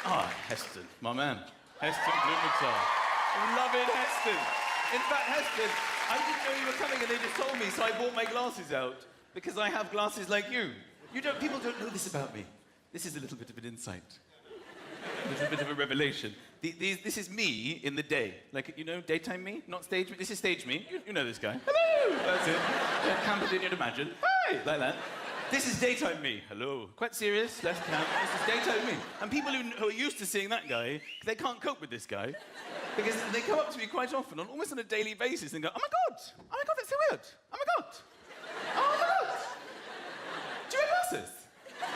Ah, Heston, my man. Heston Blumenthal. I love it, Heston. In fact, Heston, I didn't know you were coming and they just told me, so I brought my glasses out because I have glasses like you. People don't know this about me. This is a little bit of an insight. A little bit of a revelation. This is me in the day. Like, you know, daytime me, not stage me. This is stage me. You know this guy. Hello! That's it. Camp it in, you'd imagine. Hi! Like that. This is daytime me. Hello. Quite serious, less camp. This is daytime me. And people who are used to seeing that guy, they can't cope with this guy. Because they come up to me quite often, almost on a daily basis, and go, oh my God, that's so weird. Oh my God. Oh my God. Do you wear glasses? Oh my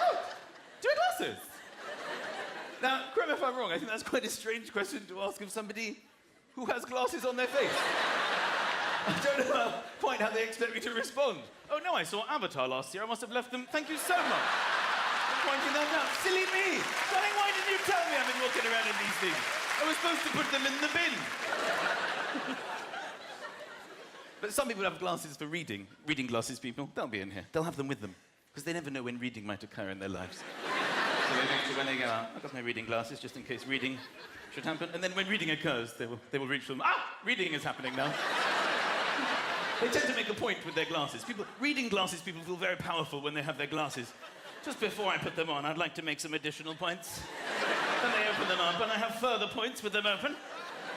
God. Do you wear glasses? Now, correct me if I'm wrong, I think that's quite a strange question to ask of somebody who has glasses on their face. I don't know quite how they expect me to respond. Oh no, I saw Avatar last year. I must have left them. Thank you so much for pointing that out. Silly me. Darling, why didn't you tell me I've been walking around in these things? I was supposed to put them in the bin. But some people have glasses for reading. Reading glasses, people, they'll be in here. They'll have them with them. Because they never know when reading might occur in their lives. So they make sure when they go out, I've got my reading glasses just in case reading should happen. And then when reading occurs, they will reach for them. Ah! Reading is happening now. They tend to make a point with their glasses. Reading glasses, people feel very powerful when they have their glasses. Just before I put them on, I'd like to make some additional points. Then they open them up, and I have further points with them open.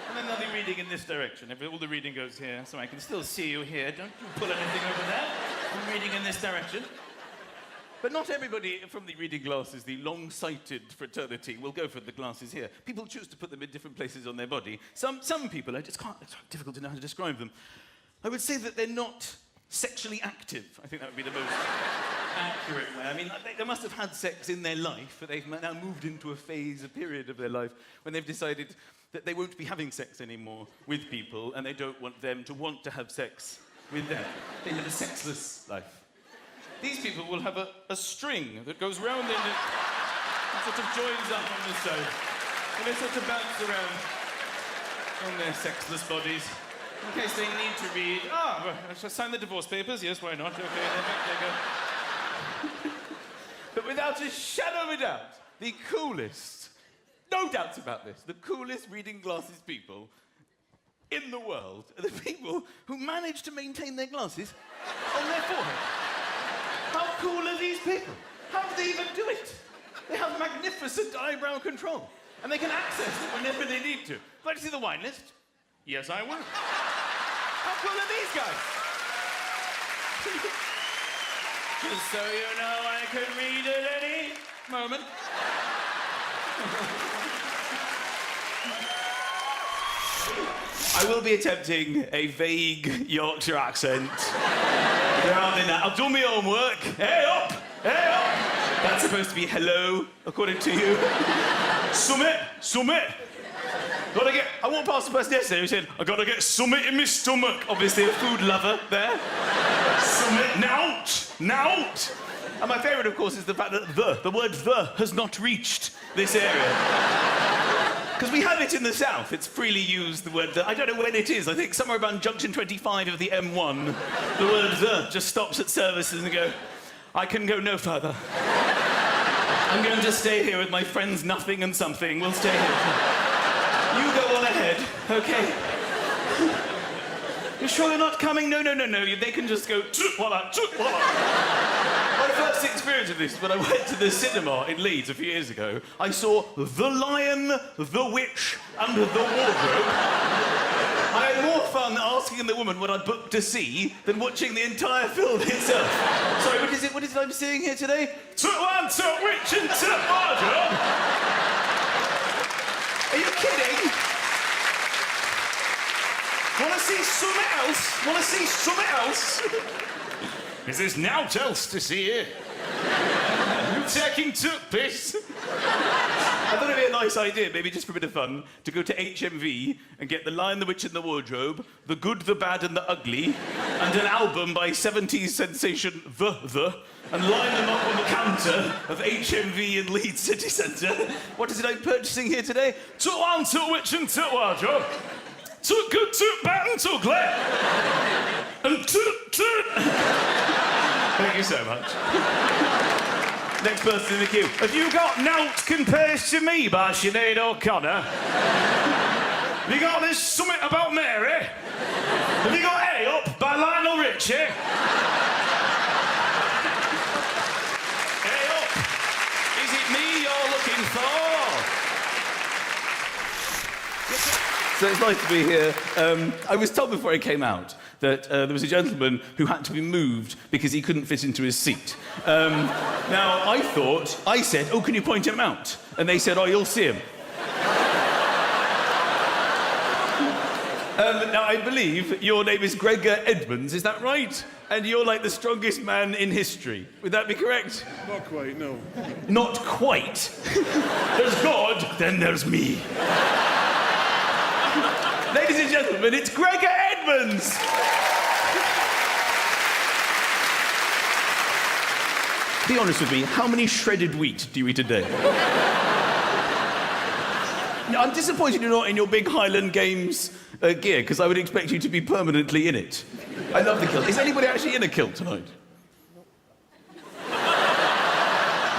And then they'll be reading in this direction. All the reading goes here, so I can still see you here. Don't you pull anything over there. I'm reading in this direction. But not everybody from the reading glasses, the long-sighted fraternity, will go for the glasses here. People choose to put them in different places on their body. Some people, it's difficult to know how to describe them. I would say that they're not sexually active. I think that would be the most accurate way. I mean, they must have had sex in their life, but they've now moved into a period of their life, when they've decided that they won't be having sex anymore with people, and they don't want them to want to have sex with them. They live a sexless life. These people will have a string that goes round in it and sort of joins up on the side. And they sort of bounce around on their sexless bodies. In case they need to read, shall I sign the divorce papers? Yes, why not? Okay, then back they go. But without a shadow of a doubt, the coolest, no doubts about this, the coolest reading glasses people in the world are the people who manage to maintain their glasses on their forehead. How cool are these people? How do they even do it? They have magnificent eyebrow control, and they can access it whenever they need to. Would you like to see the wine list? Yes, I will. How cool are these guys? Just so you know, I can read at any moment. I will be attempting a vague Yorkshire accent. I'll do my homework. Hey up! Hey up! That's supposed to be hello, according to you. Summit. I walked past the person yesterday who said, I gotta get summit in my stomach. Obviously a food lover there. Summit, nout. And my favourite, of course, is the fact that the word the has not reached this area. Because we have it in the south. It's freely used, the word the. I don't know when it is. I think somewhere around junction 25 of the M1, the word the just stops at services and go, I can go no further. I'm going to stay here with my friends Nothing and Something. We'll stay here. You go on ahead, okay? You sure you're not coming? No. They can just go, voila. My first experience of this is when I went to the cinema in Leeds a few years ago. I saw The Lion, The Witch, and The Wardrobe. I had more fun asking the woman what I'd booked to see than watching the entire film itself. Sorry, what is it I'm seeing here today? Lion, Witch, and Wardrobe. Are you kidding? Want to see something else? Is there's naught else to see here? You taking piss? I thought it'd be a nice idea, maybe just for a bit of fun, to go to HMV and get The Lion, the Witch and the Wardrobe, The Good, the Bad and the Ugly, and an album by 70s sensation The, and line them up on the counter of HMV in Leeds City Centre. What is it I'm purchasing here today? Took Lion, took Witch and took Wardrobe. Took Good, took Bad and took Ugly. And took... Thank you so much. Next person in the queue. Have you got Nowt Compares to Me by Sinead O'Connor? Have you got There's Something About Mary? Have you got A Up by Lionel Richie? A Up. Is it me you're looking for? So it's nice to be here. I was told before I came out that there was a gentleman who had to be moved because he couldn't fit into his seat. Now, I said, oh, can you point him out? And they said, oh, you'll see him. Now, I believe your name is Gregor Edmonds, is that right? And you're like the strongest man in history. Would that be correct? Not quite, no. Not quite? There's God, then there's me. Ladies and gentlemen, it's Gregor Edmonds! Be honest with me, how many shredded wheat do you eat a day? No, I'm disappointed you're not in your big Highland Games gear, because I would expect you to be permanently in it. I love the kilt. Is anybody actually in a kilt tonight?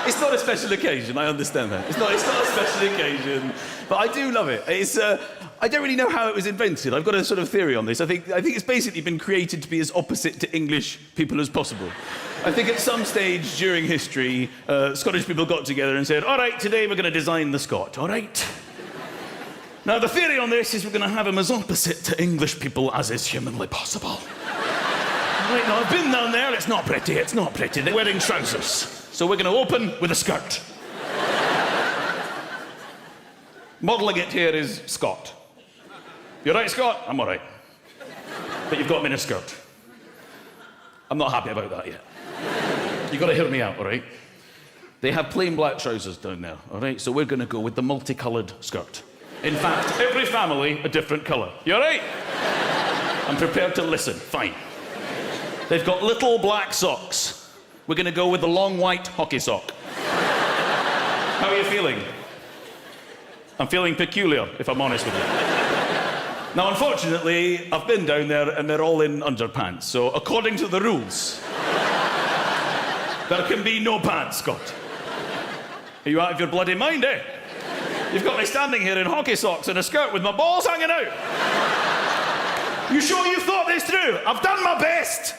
It's not a special occasion, I understand that. It's not a special occasion, but I do love it. I don't really know how it was invented. I've got a sort of theory on this. I think it's basically been created to be as opposite to English people as possible. I think at some stage during history, Scottish people got together and said, all right, today we're going to design the Scot, all right? Now, the theory on this is we're going to have him as opposite to English people as is humanly possible. Right, now, I've been down there, it's not pretty, They're wearing trousers. So we're going to open with a skirt. Modelling it here is Scott. You all right, Scott? I'm all right. But you've got me in a skirt. I'm not happy about that yet. You've got to hear me out, all right? They have plain black trousers down there, all right? So we're going to go with the multicoloured skirt. In fact, every family a different colour. You all right? I'm prepared to listen. Fine. They've got little black socks. We're going to go with the long white hockey sock. How are you feeling? I'm feeling peculiar, if I'm honest with you. Now, unfortunately, I've been down there and they're all in underpants. So, according to the rules, there can be no pants, Scott. Are you out of your bloody mind, eh? You've got me standing here in hockey socks and a skirt with my balls hanging out. You sure you thought this through? I've done my best.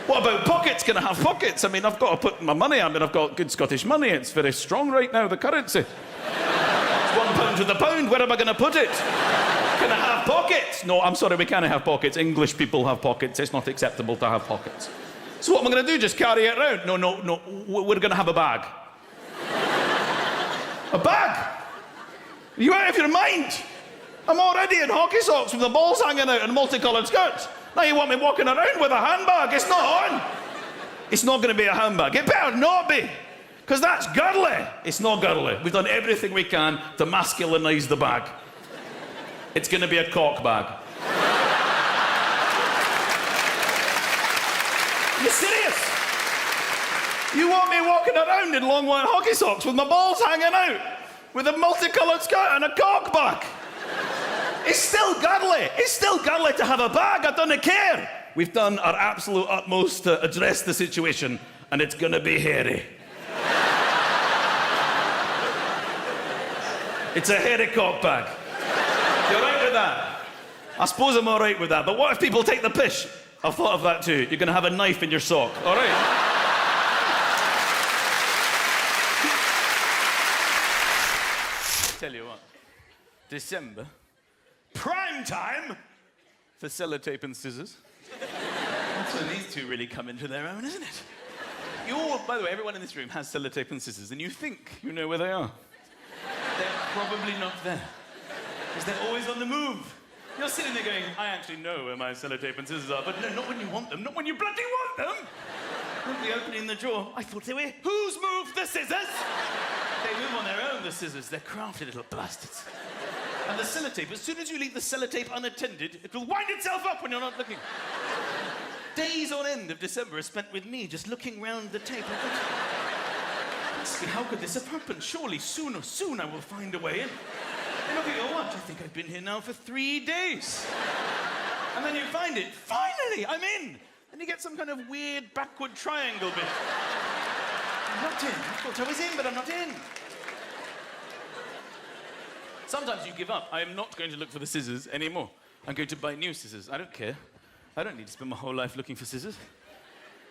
What about pockets? Can I have pockets? I mean, I've got to put my money. I've got good Scottish money. It's very strong right now, the currency. It's £1 to the pound. Where am I going to put it? Can I have pockets? No, I'm sorry, we can't have pockets. English people have pockets. It's not acceptable to have pockets. So what am I going to do? Just carry it around? No. We're going to have a bag. A bag? Are you out of your mind? I'm already in hockey socks with the balls hanging out and multicoloured skirts. Now you want me walking around with a handbag? It's not on. It's not going to be a handbag. It better not be. Because that's girly. It's not girly. We've done everything we can to masculinise the bag. It's going to be a cock bag. Are you serious? You want me walking around in long white hockey socks with my balls hanging out? With a multicoloured skirt and a cock bag? It's still girly. It's still girly to have a bag. I don't care. We've done our absolute utmost to address the situation, and it's going to be hairy. It's a hairy cock bag. You all right with that? I suppose I'm all right with that, but what if people take the piss? I've thought of that too. You're going to have a knife in your sock, all right? Tell you what, December, prime time for sellotape and scissors. That's when these two really come into their own, isn't it? You all, by the way, everyone in this room has sellotape and scissors, and you think you know where they are. They're probably not there, because they're always on the move. You're sitting there going, I actually know where my sellotape and scissors are, but no, not when you want them, not when you bloody want them. Won't be opening the drawer. I thought they were, who's moved the scissors? They move on their own, the scissors. They're crafty little bastards. And the sellotape, as soon as you leave the sellotape unattended, it will wind itself up when you're not looking. Days on end of December are spent with me just looking round the tape. How could this have happened? Surely soon I will find a way in. And look at your watch. I think I've been here now for 3 days. And then you find it. Finally, I'm in. And you get some kind of weird backward triangle bit. I'm not in. I thought I was in, but I'm not in. Sometimes you give up. I am not going to look for the scissors anymore. I'm going to buy new scissors. I don't care. I don't need to spend my whole life looking for scissors.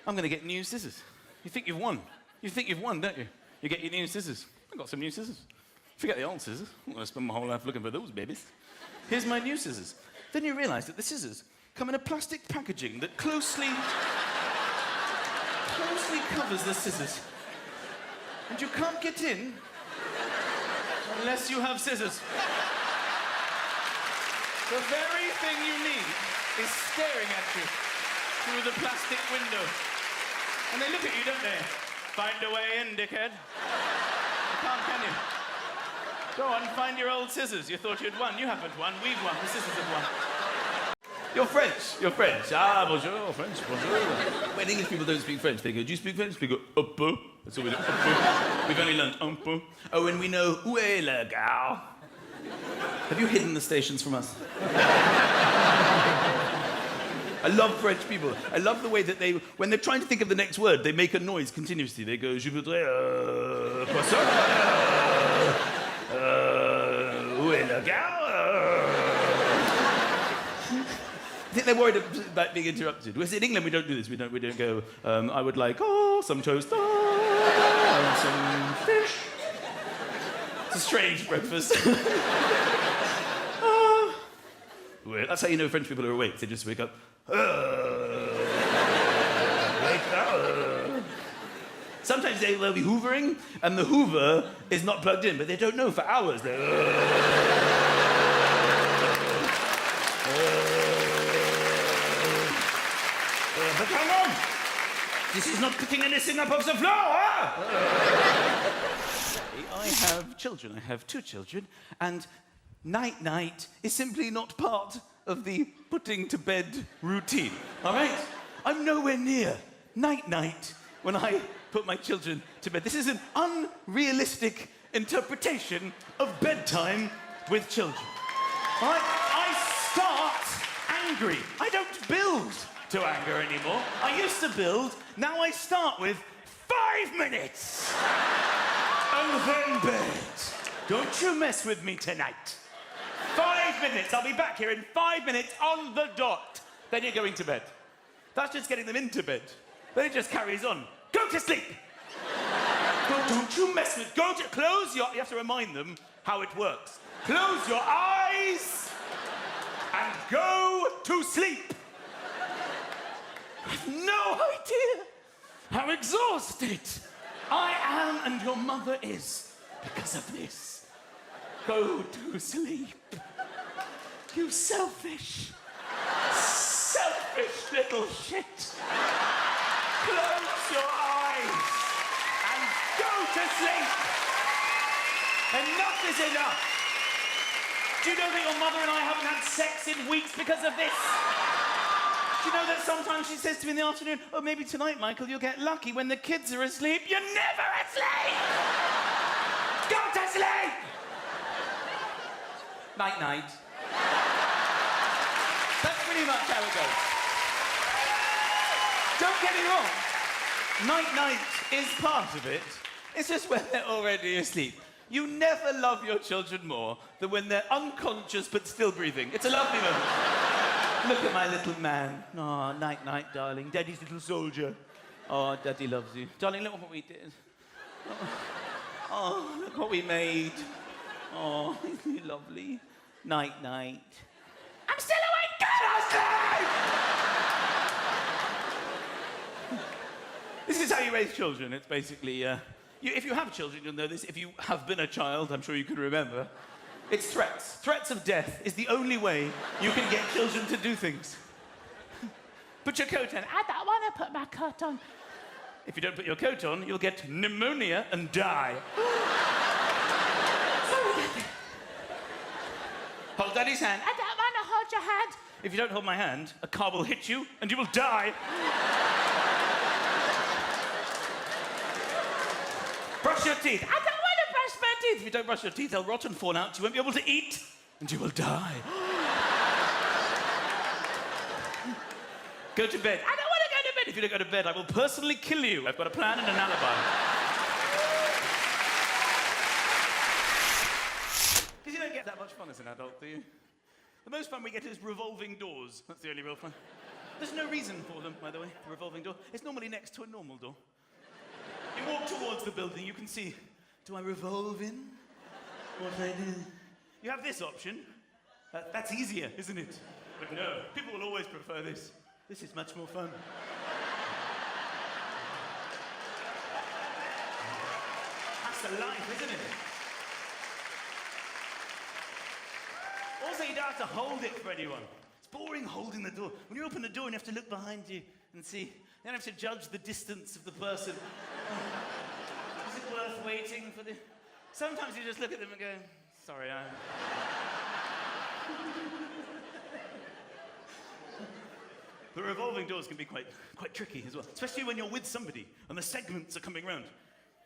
I'm going to get new scissors. You think you've won. You think you've won, don't you? You get your new scissors. I've got some new scissors. Forget the old scissors. I'm going to spend my whole life looking for those babies. Here's my new scissors. Then you realise that the scissors come in a plastic packaging that closely covers the scissors. And you can't get in unless you have scissors. The very thing you need is staring at you through the plastic window. And they look at you, don't they? Find a way in, dickhead. You can't, can you? Go on, find your old scissors. You thought you'd won. You haven't won. We've won. The scissors have won. You're French. You're French. Ah, bonjour, French, bonjour. When English people don't speak French, they go, do you speak French? They go, un peu. That's all we do, un peu. We've only learned un peu. Oh, and we know, où est la gare? Have you hidden the stations from us? I love French people. I love the way that they, when they're trying to think of the next word, they make a noise continuously. They go, je voudrais, croissant, où est la gare? I think they're worried about being interrupted. Whereas in England, we don't do this. We don't go, I would like, some toast, and some fish. It's a strange breakfast. That's how you know French people are awake. They just wake up. Sometimes they'll be hoovering, and the hoover is not plugged in, but they don't know for hours. But hang on! This is not picking anything up off the floor, huh? I have children. I have 2 children, and night-night is simply not part of the putting to bed routine, all right? I'm nowhere near night-night when I put my children to bed. This is an unrealistic interpretation of bedtime with children, all right? I start angry. I don't build to anger anymore. I used to build, now I start with 5 minutes. And then bed. Don't you mess with me tonight. 5 minutes. I'll be back here in 5 minutes on the dot. Then you're going to bed. That's just getting them into bed. Then it just carries on. Go to sleep. Don't you mess with... Close your... You have to remind them how it works. Close your eyes and go to sleep. I have no idea how exhausted I am and your mother is because of this. Go to sleep. You selfish little shit. Close your eyes and go to sleep. Enough is enough. Do you know that your mother and I haven't had sex in weeks because of this? Do you know that sometimes she says to me in the afternoon, oh, maybe tonight, Michael, you'll get lucky when the kids are asleep. You're never asleep! Go to sleep! Night-night. That's pretty much how it goes. Don't get me wrong. Night-night is part of it. It's just when they're already asleep. You never love your children more than when they're unconscious but still breathing. It's a lovely moment. Look at my little man. Oh, night-night, darling. Daddy's little soldier. Oh, Daddy loves you. Darling, look what we did. Oh, look what we made. Oh, isn't he lovely? Night-night. I'm still awake! Get us! This is how you raise children. It's basically, if you have children, you'll know this. If you have been a child, I'm sure you can remember. It's threats. Threats of death is the only way you can get children to do things. Put your coat on. I don't want to put my coat on. If you don't put your coat on, you'll get pneumonia and die. Sorry, Daddy. Hold Daddy's hand. I don't want to hold your hand. If you don't hold my hand, a car will hit you and you will die. Brush your teeth. I don't want to brush my teeth. If you don't brush your teeth, they'll rot and fall out. You won't be able to eat, and you will die. Go to bed. I don't want to go to bed. If you don't go to bed, I will personally kill you. I've got a plan and an alibi. much fun as an adult, do you? The most fun we get is revolving doors. That's the only real fun. There's no reason for them, by the way, the revolving door. It's normally next to a normal door. You walk towards the building, you can see, do I revolve in? What do I do? You have this option. That's easier, isn't it? But no, people will always prefer this. This is much more fun. That's the life, isn't it? Also, you don't have to hold it for anyone. It's boring holding the door. When you open the door, you have to look behind you and see. You don't have to judge the distance of the person. Is it worth waiting for the... Sometimes you just look at them and go, sorry, The revolving doors can be quite tricky as well, especially when you're with somebody and the segments are coming round.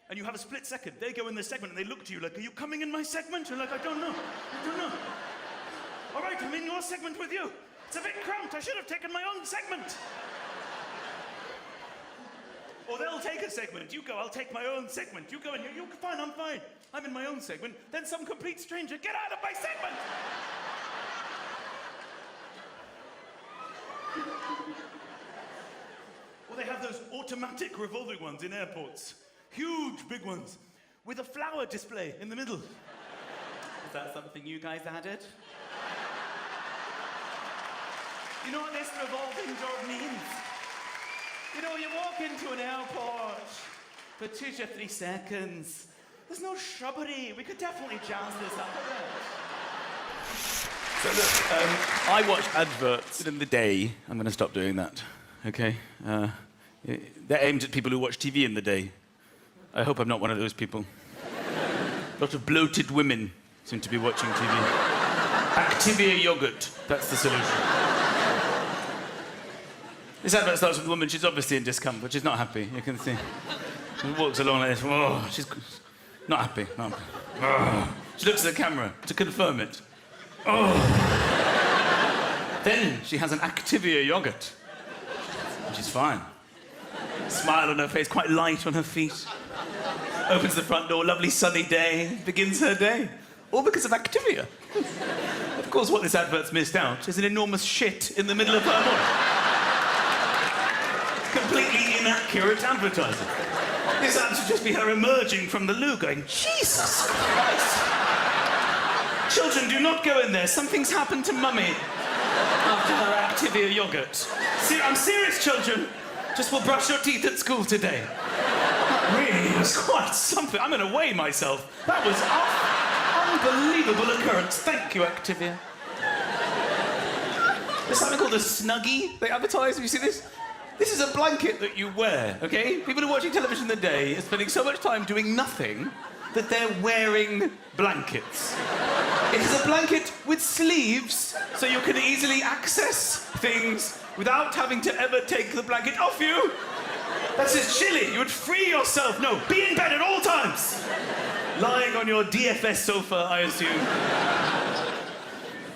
And you have a split second. They go in the segment and they look to you like, are you coming in my segment? You're like, I don't know. All right, I'm in your segment with you. It's a bit cramped. I should have taken my own segment. Or they'll take a segment. You go, I'll take my own segment. You go and you're fine, I'm fine. I'm in my own segment. Then some complete stranger, get out of my segment! Or they have those automatic revolving ones in airports. Huge, big ones. With a flower display in the middle. Is that something you guys added? You know what this revolving door means? You know, you walk into an airport for 2 to 3 seconds. There's no shrubbery. We could definitely jazz this up a bit. So look, I watch adverts in the day. I'm going to stop doing that, okay? They're aimed at people who watch TV in the day. I hope I'm not one of those people. A lot of bloated women seem to be watching TV. Activia yogurt, that's the solution. This advert starts with a woman, she's obviously in discomfort, she's not happy, you can see. She walks along like this, oh, she's not happy, not happy. Oh. She looks at the camera to confirm it. Oh. Then she has an Activia yogurt. And she's fine. Smile on her face, quite light on her feet. Opens the front door, lovely sunny day, begins her day. All because of Activia. Of course, what this advert's missed out is an enormous shit in the middle of her morning. Completely inaccurate advertising. This ad should just be her emerging from the loo going, Jesus Christ! Children, do not go in there. Something's happened to Mummy after her Activia yogurt. I'm serious, children. Just will brush your teeth at school today. That really was quite something. I'm going to weigh myself. That was an unbelievable occurrence. Thank you, Activia. There's something called a Snuggie they advertise. Have you seen this? This is a blanket that you wear, okay? People who are watching television in the day are spending so much time doing nothing that they're wearing blankets. It is a blanket with sleeves, so you can easily access things without having to ever take the blanket off you. That's just chilly. You would free yourself. No, be in bed at all times. Lying on your DFS sofa, I assume.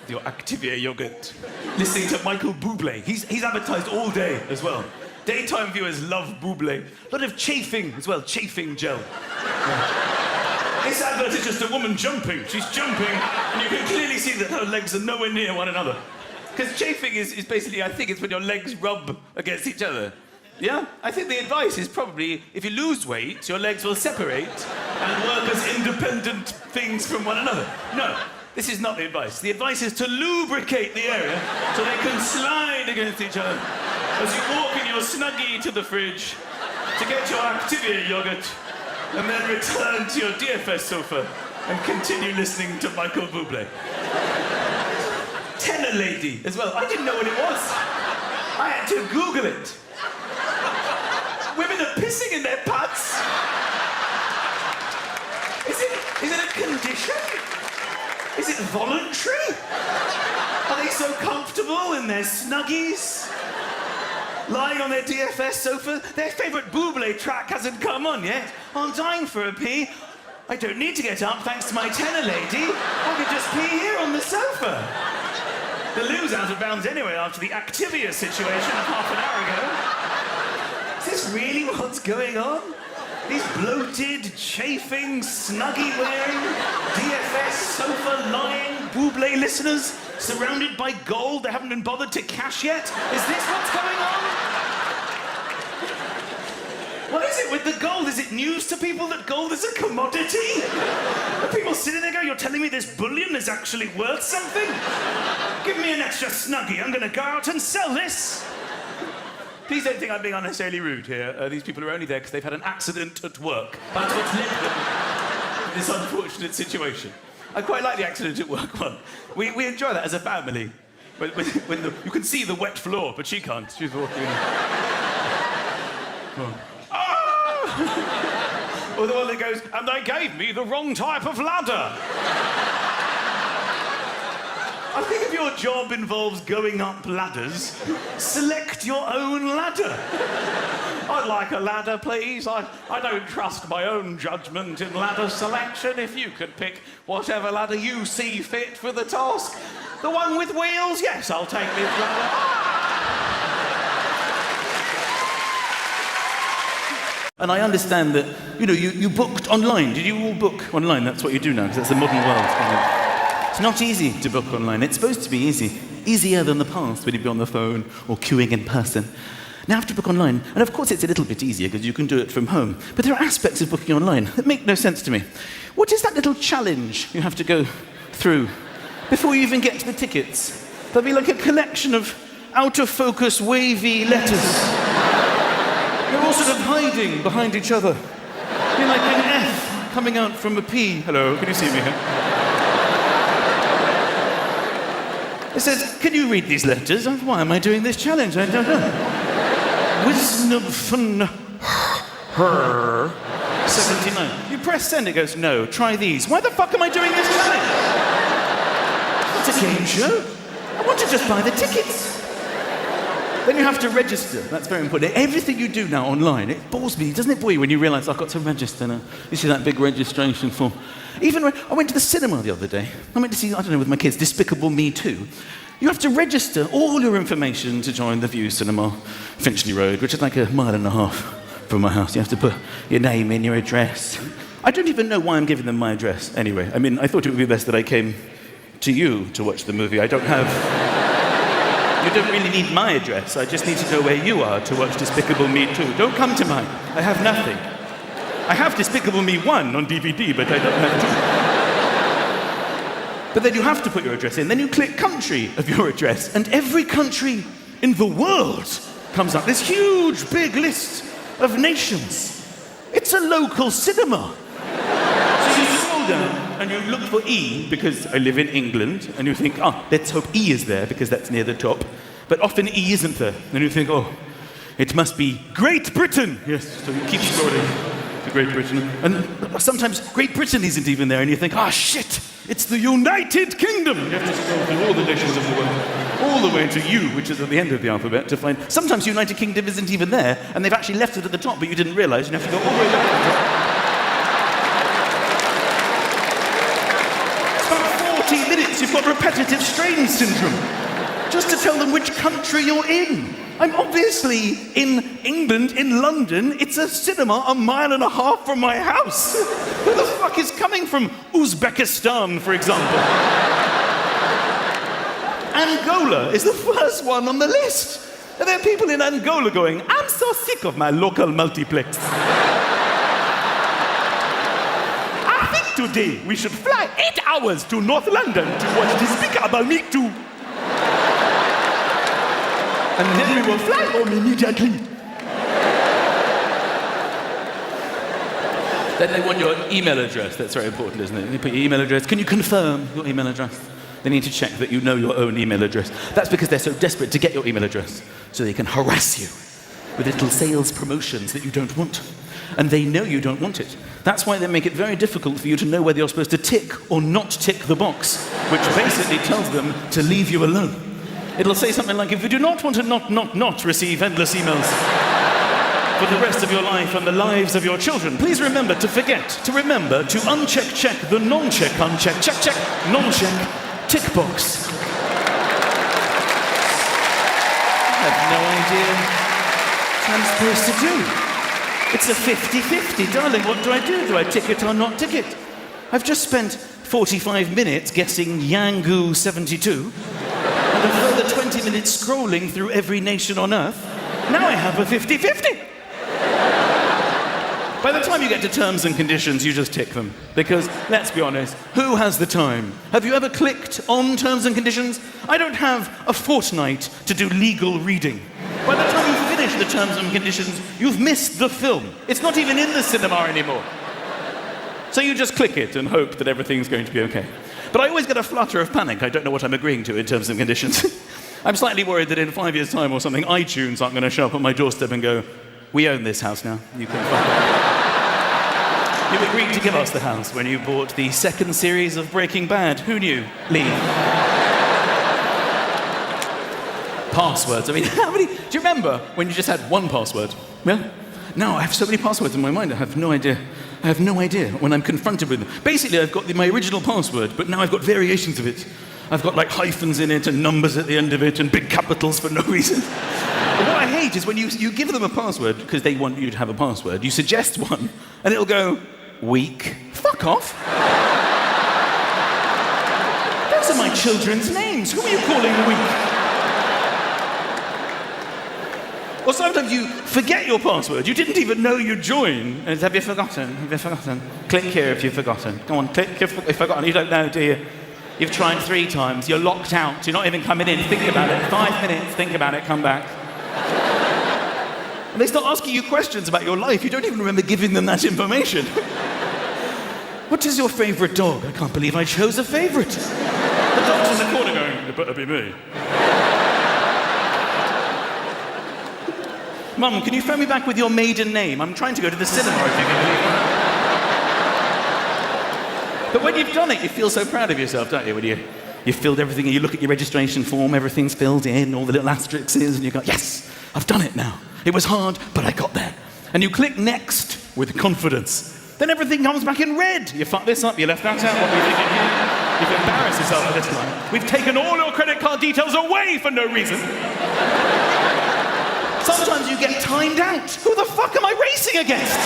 Your Activia yogurt. Listening to Michael Bublé. He's advertised all day as well. Daytime viewers love Bublé. A lot of chafing as well, chafing gel. Yeah. This advert is just a woman jumping. She's jumping, and you can clearly see that her legs are nowhere near one another. Because chafing is basically, I think it's when your legs rub against each other. Yeah? I think the advice is probably, if you lose weight, your legs will separate and work as independent things from one another. No. This is not the advice. The advice is to lubricate the area so they can slide against each other as you walk in your Snuggie to the fridge to get your Activia yogurt and then return to your DFS sofa and continue listening to Michael Bublé. Tenor lady as well. I didn't know what it was. I had to Google it. Women are pissing in their pants. Is it a condition? Is it voluntary? Are they so comfortable in their Snuggies? Lying on their DFS sofa? Their favourite Bublé track hasn't come on yet. I'm dying for a pee. I don't need to get up thanks to my tenor lady. I could just pee here on the sofa. The loo's out of bounds anyway after the Activia situation of half an hour ago. Is this really what's going on? These bloated, chafing, snuggie-wearing, DFS sofa-lying, Bublé listeners surrounded by gold they haven't been bothered to cash yet? Is this what's going on? What is it with the gold? Is it news to people that gold is a commodity? Are people sitting there going, you're telling me this bullion is actually worth something? Give me an extra snuggie, I'm gonna go out and sell this. Please don't think I'm being unnecessarily rude here. These people are only there because they've had an accident at work. That's what's led them to this unfortunate situation. I quite like the accident at work one. We enjoy that as a family. When you can see the wet floor, but she can't. She's walking in. Oh. Or the one that goes, and they gave me the wrong type of ladder. I think if your job involves going up ladders, select your own ladder. I'd like a ladder, please. I don't trust my own judgment in ladder selection. If you could pick whatever ladder you see fit for the task. The one with wheels? Yes, I'll take this ladder. And I understand that, you booked online. Did you all book online? That's what you do now, because that's the modern world. It's not easy to book online. It's supposed to be easy. Easier than the past when you'd be on the phone or queuing in person. Now I have to book online. And of course it's a little bit easier because you can do it from home. But there are aspects of booking online that make no sense to me. What is that little challenge you have to go through before you even get to the tickets? There'll be like a collection of out-of-focus, wavy letters. They're all sort of hiding behind each other. You're like an F coming out from a P. Hello, can you see me here? It says, can you read these letters? Why am I doing this challenge? I don't know. Wisnom her 79. You press send, it goes, no, try these. Why the fuck am I doing this challenge? It's a game show. I want to just buy the tickets. Then you have to register. That's very important. Everything you do now online, it bores me. Doesn't it bore you when you realise I've got to register now? You see that big registration form. Even when I went to the cinema the other day, I went to see, I don't know, with my kids, Despicable Me 2. You have to register all your information to join the View Cinema, Finchley Road, which is like 1.5 miles from my house. You have to put your name in, your address. I don't even know why I'm giving them my address anyway. I mean, I thought it would be best that I came to you to watch the movie. You don't really need my address. I just need to know where you are to watch Despicable Me 2. Don't come to mine. I have nothing. I have Despicable Me 1 on DVD, but I don't have 2. But then you have to put your address in. Then you click country of your address, and every country in the world comes up. This huge, big list of nations. It's a local cinema. So you scroll down, and you look for E, because I live in England, and you think, let's hope E is there, because that's near the top. But often E isn't there. And you think, it must be Great Britain. Yes, so you keep scrolling to Great Britain. And sometimes Great Britain isn't even there, and you think, shit, it's the United Kingdom. You have to scroll through all the nations of the world, all the way to U, which is at the end of the alphabet, to find... Sometimes United Kingdom isn't even there, and they've actually left it at the top, but you didn't realise. You have to go all the way back to the top. You've got repetitive strain syndrome. Just to tell them which country you're in. I'm obviously in England, in London. It's a cinema 1.5 miles from my house. Who the fuck is coming from Uzbekistan, for example? Angola is the first one on the list. And there are people in Angola going, I'm so sick of my local multiplex. Today, we should fly 8 hours to North London to watch Despicable Me 2. And then we will fly home immediately. Then they want your email address. That's very important, isn't it? You put your email address. Can you confirm your email address? They need to check that you know your own email address. That's because they're so desperate to get your email address, so they can harass you with little sales promotions that you don't want. And they know you don't want it. That's why they make it very difficult for you to know whether you're supposed to tick or not tick the box, which basically tells them to leave you alone. It'll say something like, if you do not want to not receive endless emails for the rest of your life and the lives of your children, please remember to uncheck the non-check, uncheck, check, non-check, tick box. I have no idea what I'm supposed to do. It's a 50-50, darling. What do I do? Do I tick it or not tick it? I've just spent 45 minutes guessing Yangu 72 and a further 20 minutes scrolling through every nation on Earth. Now I have a 50-50. By the time you get to terms and conditions, you just tick them. Because, let's be honest, who has the time? Have you ever clicked on terms and conditions? I don't have a fortnight to do legal reading. By the time you finish the terms and conditions, you've missed the film. It's not even in the cinema anymore. So you just click it and hope that everything's going to be okay. But I always get a flutter of panic. I don't know what I'm agreeing to in terms and conditions. I'm slightly worried that in 5 years' time or something, iTunes aren't going to show up on my doorstep and go, "We own this house now. You can fuck it." You agreed to give us the house when you bought the second series of Breaking Bad. Who knew? Leave. Passwords. I mean, how many... Do you remember when you just had one password? Yeah? Now I have so many passwords in my mind, I have no idea. I have no idea when I'm confronted with them. Basically, I've got my original password, but now I've got variations of it. I've got like hyphens in it and numbers at the end of it and big capitals for no reason. But what I hate is when you give them a password, because they want you to have a password, you suggest one, and it'll go, "weak." Fuck off. Those are my children's names. Who are you calling weak? Or sometimes you forget your password. You didn't even know you joined. And have you forgotten? Have you forgotten? Click here if you've forgotten. Go on, click if you've forgotten. You don't know, do you? You've tried 3 times. You're locked out. You're not even coming in. Think about it. 5 minutes. Think about it. Come back. And they start asking you questions about your life. You don't even remember giving them that information. What is your favourite dog? I can't believe I chose a favourite. The dog's in the corner going, "It better be me." Mum, can you phone me back with your maiden name? I'm trying to go to the cinema, I think. But when you've done it, you feel so proud of yourself, don't you? When you've filled everything, and you look at your registration form, everything's filled in, all the little asterisks, and you go, "Yes, I've done it now. It was hard, but I got there." And you click next with confidence. Then everything comes back in red. You fucked this up, you left that out, what were you thinking here? You've embarrassed yourself at this time. We've taken all your credit card details away for no reason. Sometimes you get timed out. Who the fuck am I racing against?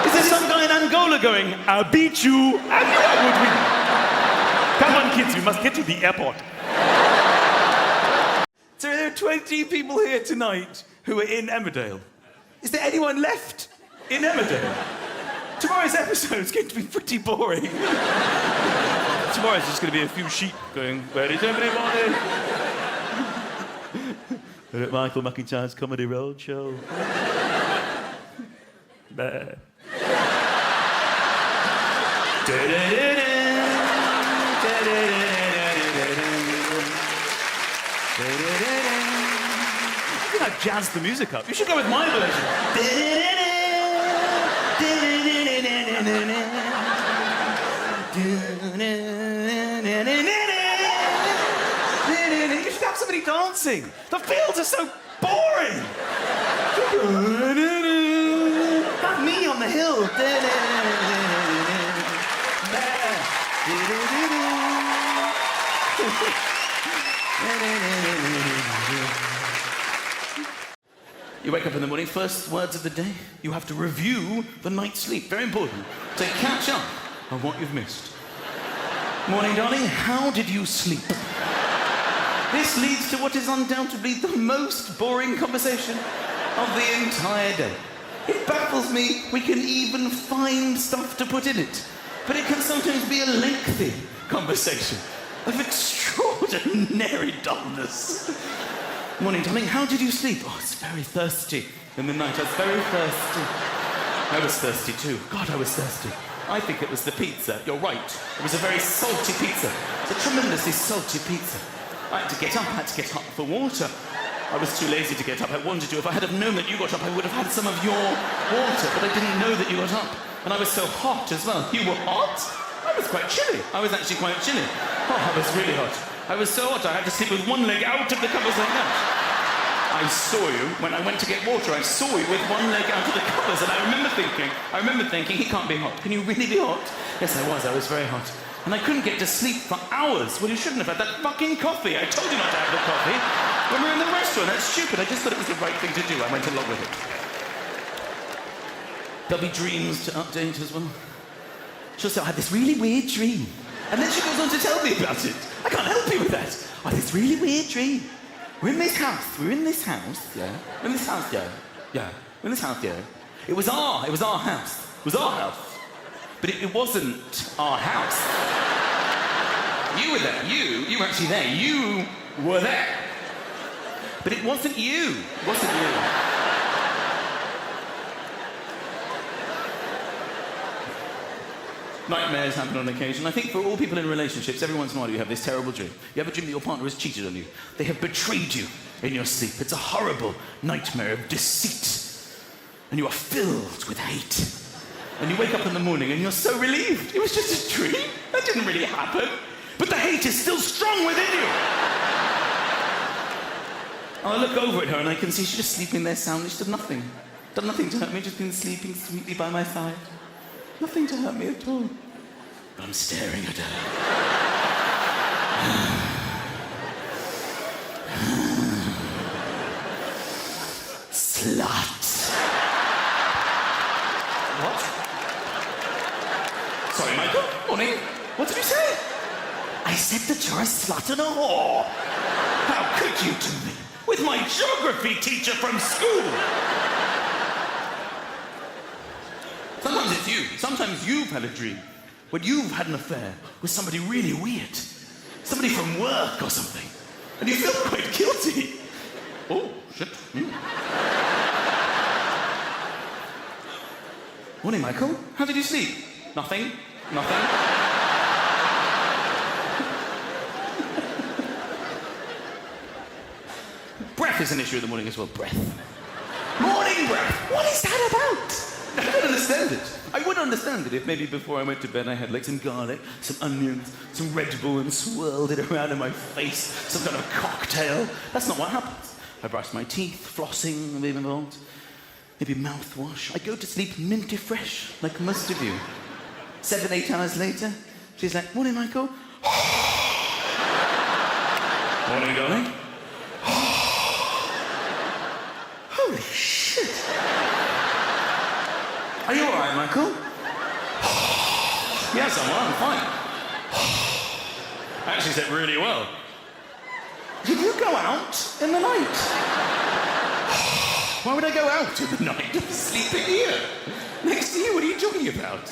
Is there some guy in Angola going, "I'll beat you, and you would win"? Come on, kids, you must get to the airport. So there are 20 people here tonight who are in Emmerdale. Is there anyone left in Emmerdale? Tomorrow's episode is going to be pretty boring. Tomorrow's just going to be a few sheep going, "Where is everybody?" We're at Michael McIntyre's Comedy Roadshow. I think I've jazzed the music up. You should go with my version. You should have somebody dancing. The fields are so boring. Have me on the hill. You wake up in the morning, first words of the day, you have to review the night's sleep. Very important. To catch up on what you've missed. Morning, darling. How did you sleep? This leads to what is undoubtedly the most boring conversation of the entire day. It baffles me we can even find stuff to put in it. But it can sometimes be a lengthy conversation of extraordinary dullness. Morning, darling. How did you sleep? Oh, it's very thirsty in the night. I was very thirsty. I was thirsty too. God, I was thirsty. I think it was the pizza. You're right. It was a very salty pizza. It's a tremendously salty pizza. I had to get up. I had to get up for water. I was too lazy to get up. I wanted to. If I had have known that you got up, I would have had some of your water. But I didn't know that you got up. And I was so hot as well. You were hot? I was quite chilly. I was actually quite chilly. Oh, I was really hot. I was so hot, I had to sleep with one leg out of the covers like that. I saw you when I went to get water. I saw you with one leg out of the covers, and I remember thinking, he can't be hot. Can you really be hot? Yes, I was very hot. And I couldn't get to sleep for hours. Well, you shouldn't have had that fucking coffee. I told you not to have the coffee when we were in the restaurant. That's stupid. I just thought it was the right thing to do. I went along with it. There'll be dreams to update as well. She'll say, I had this really weird dream. And then she goes on to tell me about it. I can't help you with that. I had this really weird dream. We're in this house. Yeah. We're in this house, yeah. Yeah. We're in this house, yeah. It was our house. It was our house. But it wasn't our house. You were there. You were actually there. You were there. But it wasn't you. It wasn't you. Nightmares happen on occasion. I think for all people in relationships, every once in a while you have this terrible dream. You have a dream that your partner has cheated on you. They have betrayed you in your sleep. It's a horrible nightmare of deceit. And you are filled with hate. And you wake up in the morning and you're so relieved. It was just a dream. That didn't really happen. But the hate is still strong within you. I look over at her and I can see she's just sleeping there soundly. She's done nothing. Done nothing to hurt me, just been sleeping sweetly by my side. Nothing to hurt me at all. But I'm staring at her. Slut. What? Sorry, Michael. Morning. What did you say? I said that you're a slut and a whore. How could you to me? With my geography teacher from school. Sometimes it's you. Sometimes you've had a dream when you've had an affair with somebody really weird. Somebody from work or something. And you feel quite guilty. Oh, shit. Morning, Michael. How did you sleep? Nothing. Breath is an issue in the morning as well. Breath. Morning breath. What is that about? I don't understand it. I would understand it if maybe before I went to bed I had like some garlic, some onions, some Red Bull and swirled it around in my face, some kind of cocktail. That's not what happens. I brush my teeth, flossing maybe involved, maybe mouthwash. I go to sleep minty fresh, like most of you. 7, 8 hours later, she's like, morning, Michael. Morning, darling. Holy shit. Are you all right, Michael? Yes, I'm fine. I actually slept really well. Did you go out in the night? Why would I go out in the night? I'm sleeping here. Next to you, what are you talking about?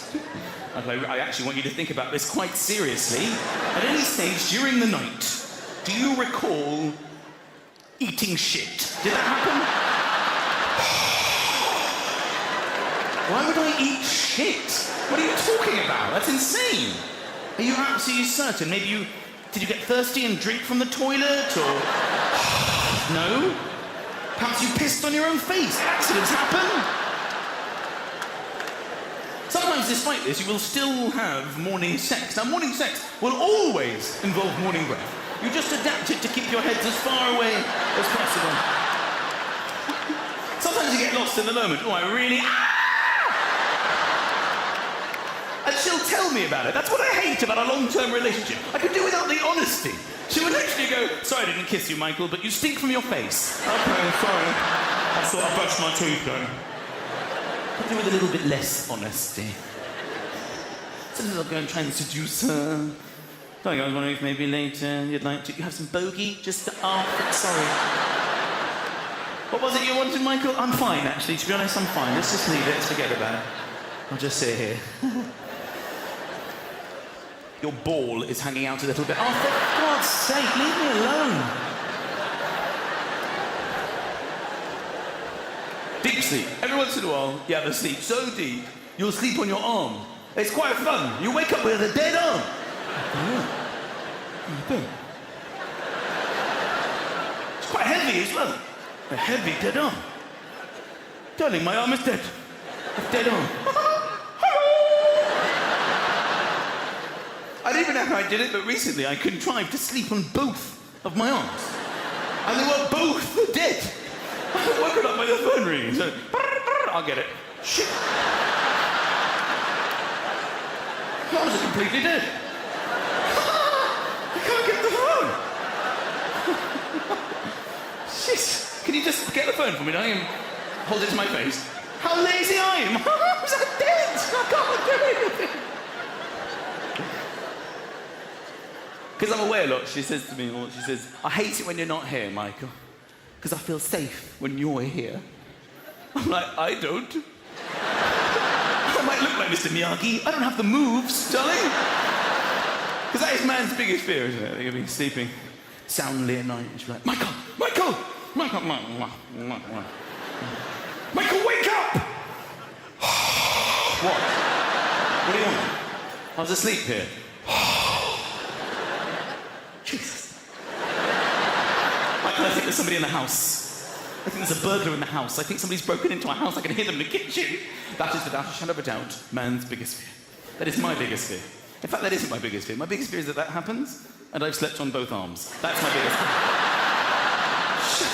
I actually want you to think about this quite seriously. At any stage during the night, do you recall eating shit? Did that happen? Why would I eat shit? What are you talking about? That's insane. Are you absolutely certain? Maybe did you get thirsty and drink from the toilet, or... No? Perhaps you pissed on your own face. Accidents happen. Sometimes, despite this, you will still have morning sex. Now, morning sex will always involve morning breath. You just adapt it to keep your heads as far away as possible. Sometimes you get lost in the moment. Oh, I really... And she'll tell me about it. That's what I hate about a long-term relationship. I could do without the honesty. She would literally go, sorry I didn't kiss you, Michael, but you stink from your face. Okay, sorry. I thought I brushed my teeth then. Could do with a little bit less honesty. Sometimes I'll go and try and seduce her. Sorry, I was wondering if maybe later you'd like to... You have some bogey just to... Oh, sorry. What was it you wanted, Michael? I'm fine, actually. To be honest, I'm fine. Let's just leave it. Let's forget about it. I'll just sit here. Your ball is hanging out a little bit. Oh, for God's sake, leave me alone. Deep sleep. Every once in a while, you have a sleep so deep, you'll sleep on your arm. It's quite fun. You wake up with a dead arm. It's quite heavy as well. A heavy dead arm. Darling, my arm is dead. It's dead arm. I don't even know how I did it, but recently I contrived to sleep on both of my arms. And they were both dead. I woke up by the phone ringing, so... I'll get it. Shit. My arms are completely dead. I can't get the phone. Shit. Can you just get the phone for me, darling, and hold it to my face? How lazy I am. I'm dead. I can't do anything. Because I'm away a lot, she says to me, I hate it when you're not here, Michael, because I feel safe when you're here. I'm like, I don't. I might look like Mr. Miyagi. I don't have the moves, darling. Because that is man's biggest fear, isn't it? You'll be sleeping soundly at night and she'll be like, Michael, wake up! What? What do you want? I was asleep here. Jesus. Michael, I think there's somebody in the house. I think there's a burglar in the house. I think somebody's broken into our house. I can hear them in the kitchen. That is, without a shadow of a doubt, man's biggest fear. That is my biggest fear. In fact, that isn't my biggest fear. My biggest fear is that happens, and I've slept on both arms. That's my biggest fear. Shit.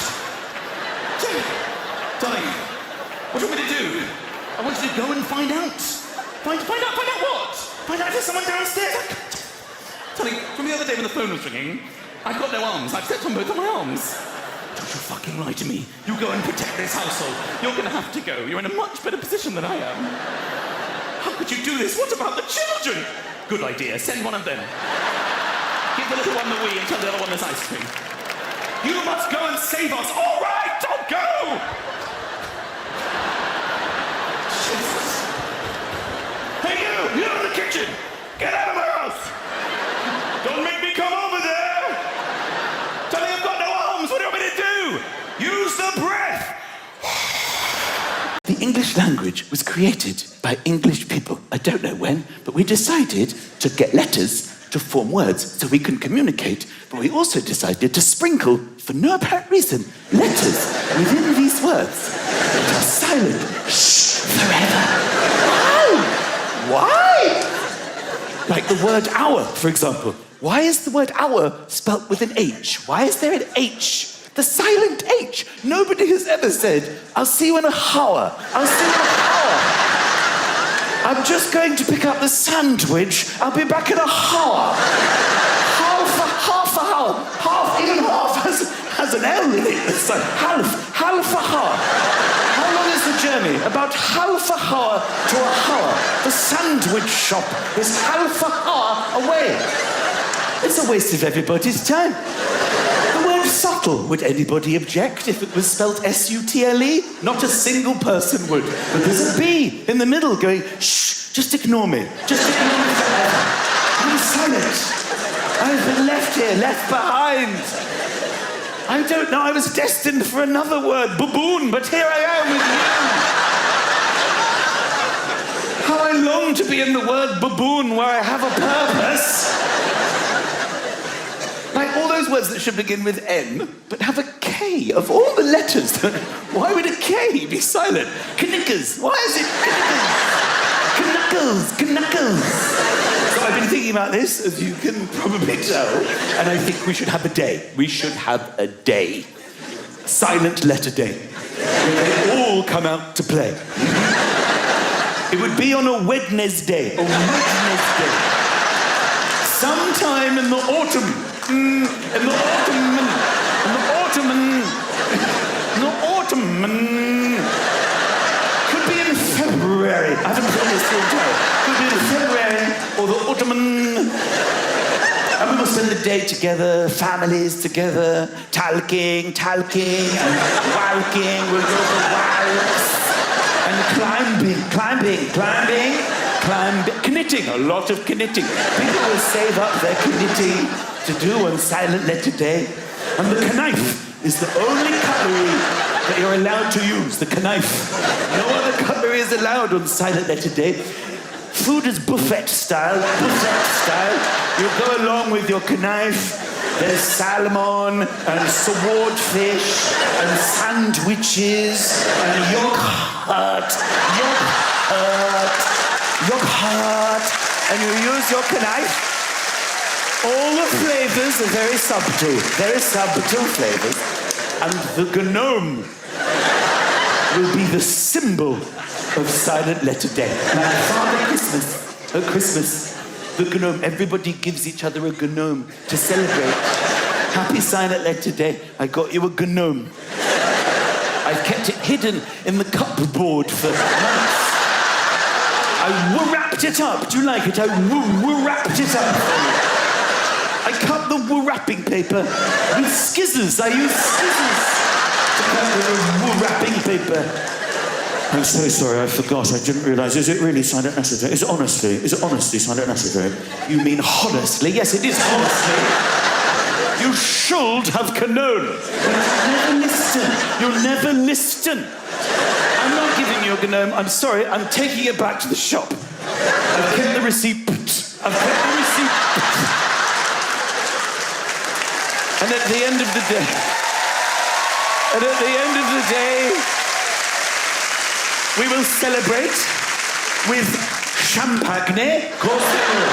Darling, what do you want me to do? I want you to go and find out. Find out what? Find out if there's someone downstairs. Darling, from the other day when the phone was ringing, I've got no arms. I've slept on both of my arms. Don't you fucking lie to me. You go and protect this household. You're going to have to go. You're in a much better position than I am. How could you do this? What about the children? Good idea. Send one of them. Give the little one the wee and tell the other one there's ice cream. You must go and save us. All right, don't go! Jesus. Hey, you in the kitchen. Get out of my house. Don't make me come over there. Tell me I've got no arms. What do you want me to do? Use the breath. The English language was created by English people. I don't know when, but we decided to get letters to form words so we can communicate, but we also decided to sprinkle, for no apparent reason, letters within these words. They are silent. Shh, forever. Why? Like the word hour, for example. Why is the word hour spelt with an H? Why is there an H? The silent H. Nobody has ever said, I'll see you in a hour. I'll see you in a hour. I'm just going to pick up the sandwich. I'll be back in a hour. Half a hour. Even half has an L in it. It's like half a hour. How long is the journey? About half a hour to a hour. The sandwich shop is half a hour away. It's a waste of everybody's time. The word subtle, would anybody object if it was spelt S-U-T-L-E? Not a single person would. But there's a B in the middle going, shh, just ignore me. Just ignore me forever. I'm silent. I've been left here, left behind. I don't know, I was destined for another word, baboon, but here I am with you. How I long to be in the word baboon where I have a purpose. Like all those words that should begin with N, but have a K of all the letters. Why would a K be silent? Knickers. Why is it Knuckles? So I've been thinking about this, as you can probably tell, and I think we should have a day. We should have a day. Silent letter day. Where they all come out to play. It would be on a Wednesday. A Wednesday. Sometime in the autumn. In the autumn. Could be in February. I haven't done this for a while. Could be in February or the autumn. And we will spend the day together, families together, talking, and walking. We'll go for walks. And climbing. Knitting, a lot of knitting. People will save up their knitting to do on Silent Letter Day. And the knife is the only cutlery that you're allowed to use, the knife. No other cutlery is allowed on Silent Letter Day. Food is buffet style. You go along with your knife. There's salmon and swordfish and sandwiches and yogurt, and you use your knife. All the flavors are very subtle flavors. And the gnome will be the symbol of Silent Letter Day. Like Father Christmas, the gnome, everybody gives each other a gnome to celebrate. Happy Silent Letter Day, I got you a gnome. I've kept it hidden in the cupboard for months. I wrapped it up. Do you like it? I wrapped it up. I cut the wrapping paper with skizzers. I use skizzers to cut the wrapping paper. I'm so sorry, I forgot. I didn't realise. Is it really silent acetate? Is it honestly silent acetate? You mean honestly? Yes, it is honestly. You should have known. You'll never listen. I'm not giving you a gnome. I'm sorry. I'm taking it back to the shop. I've kept the receipt. And at the end of the day, we will celebrate with champagne. Of course we will.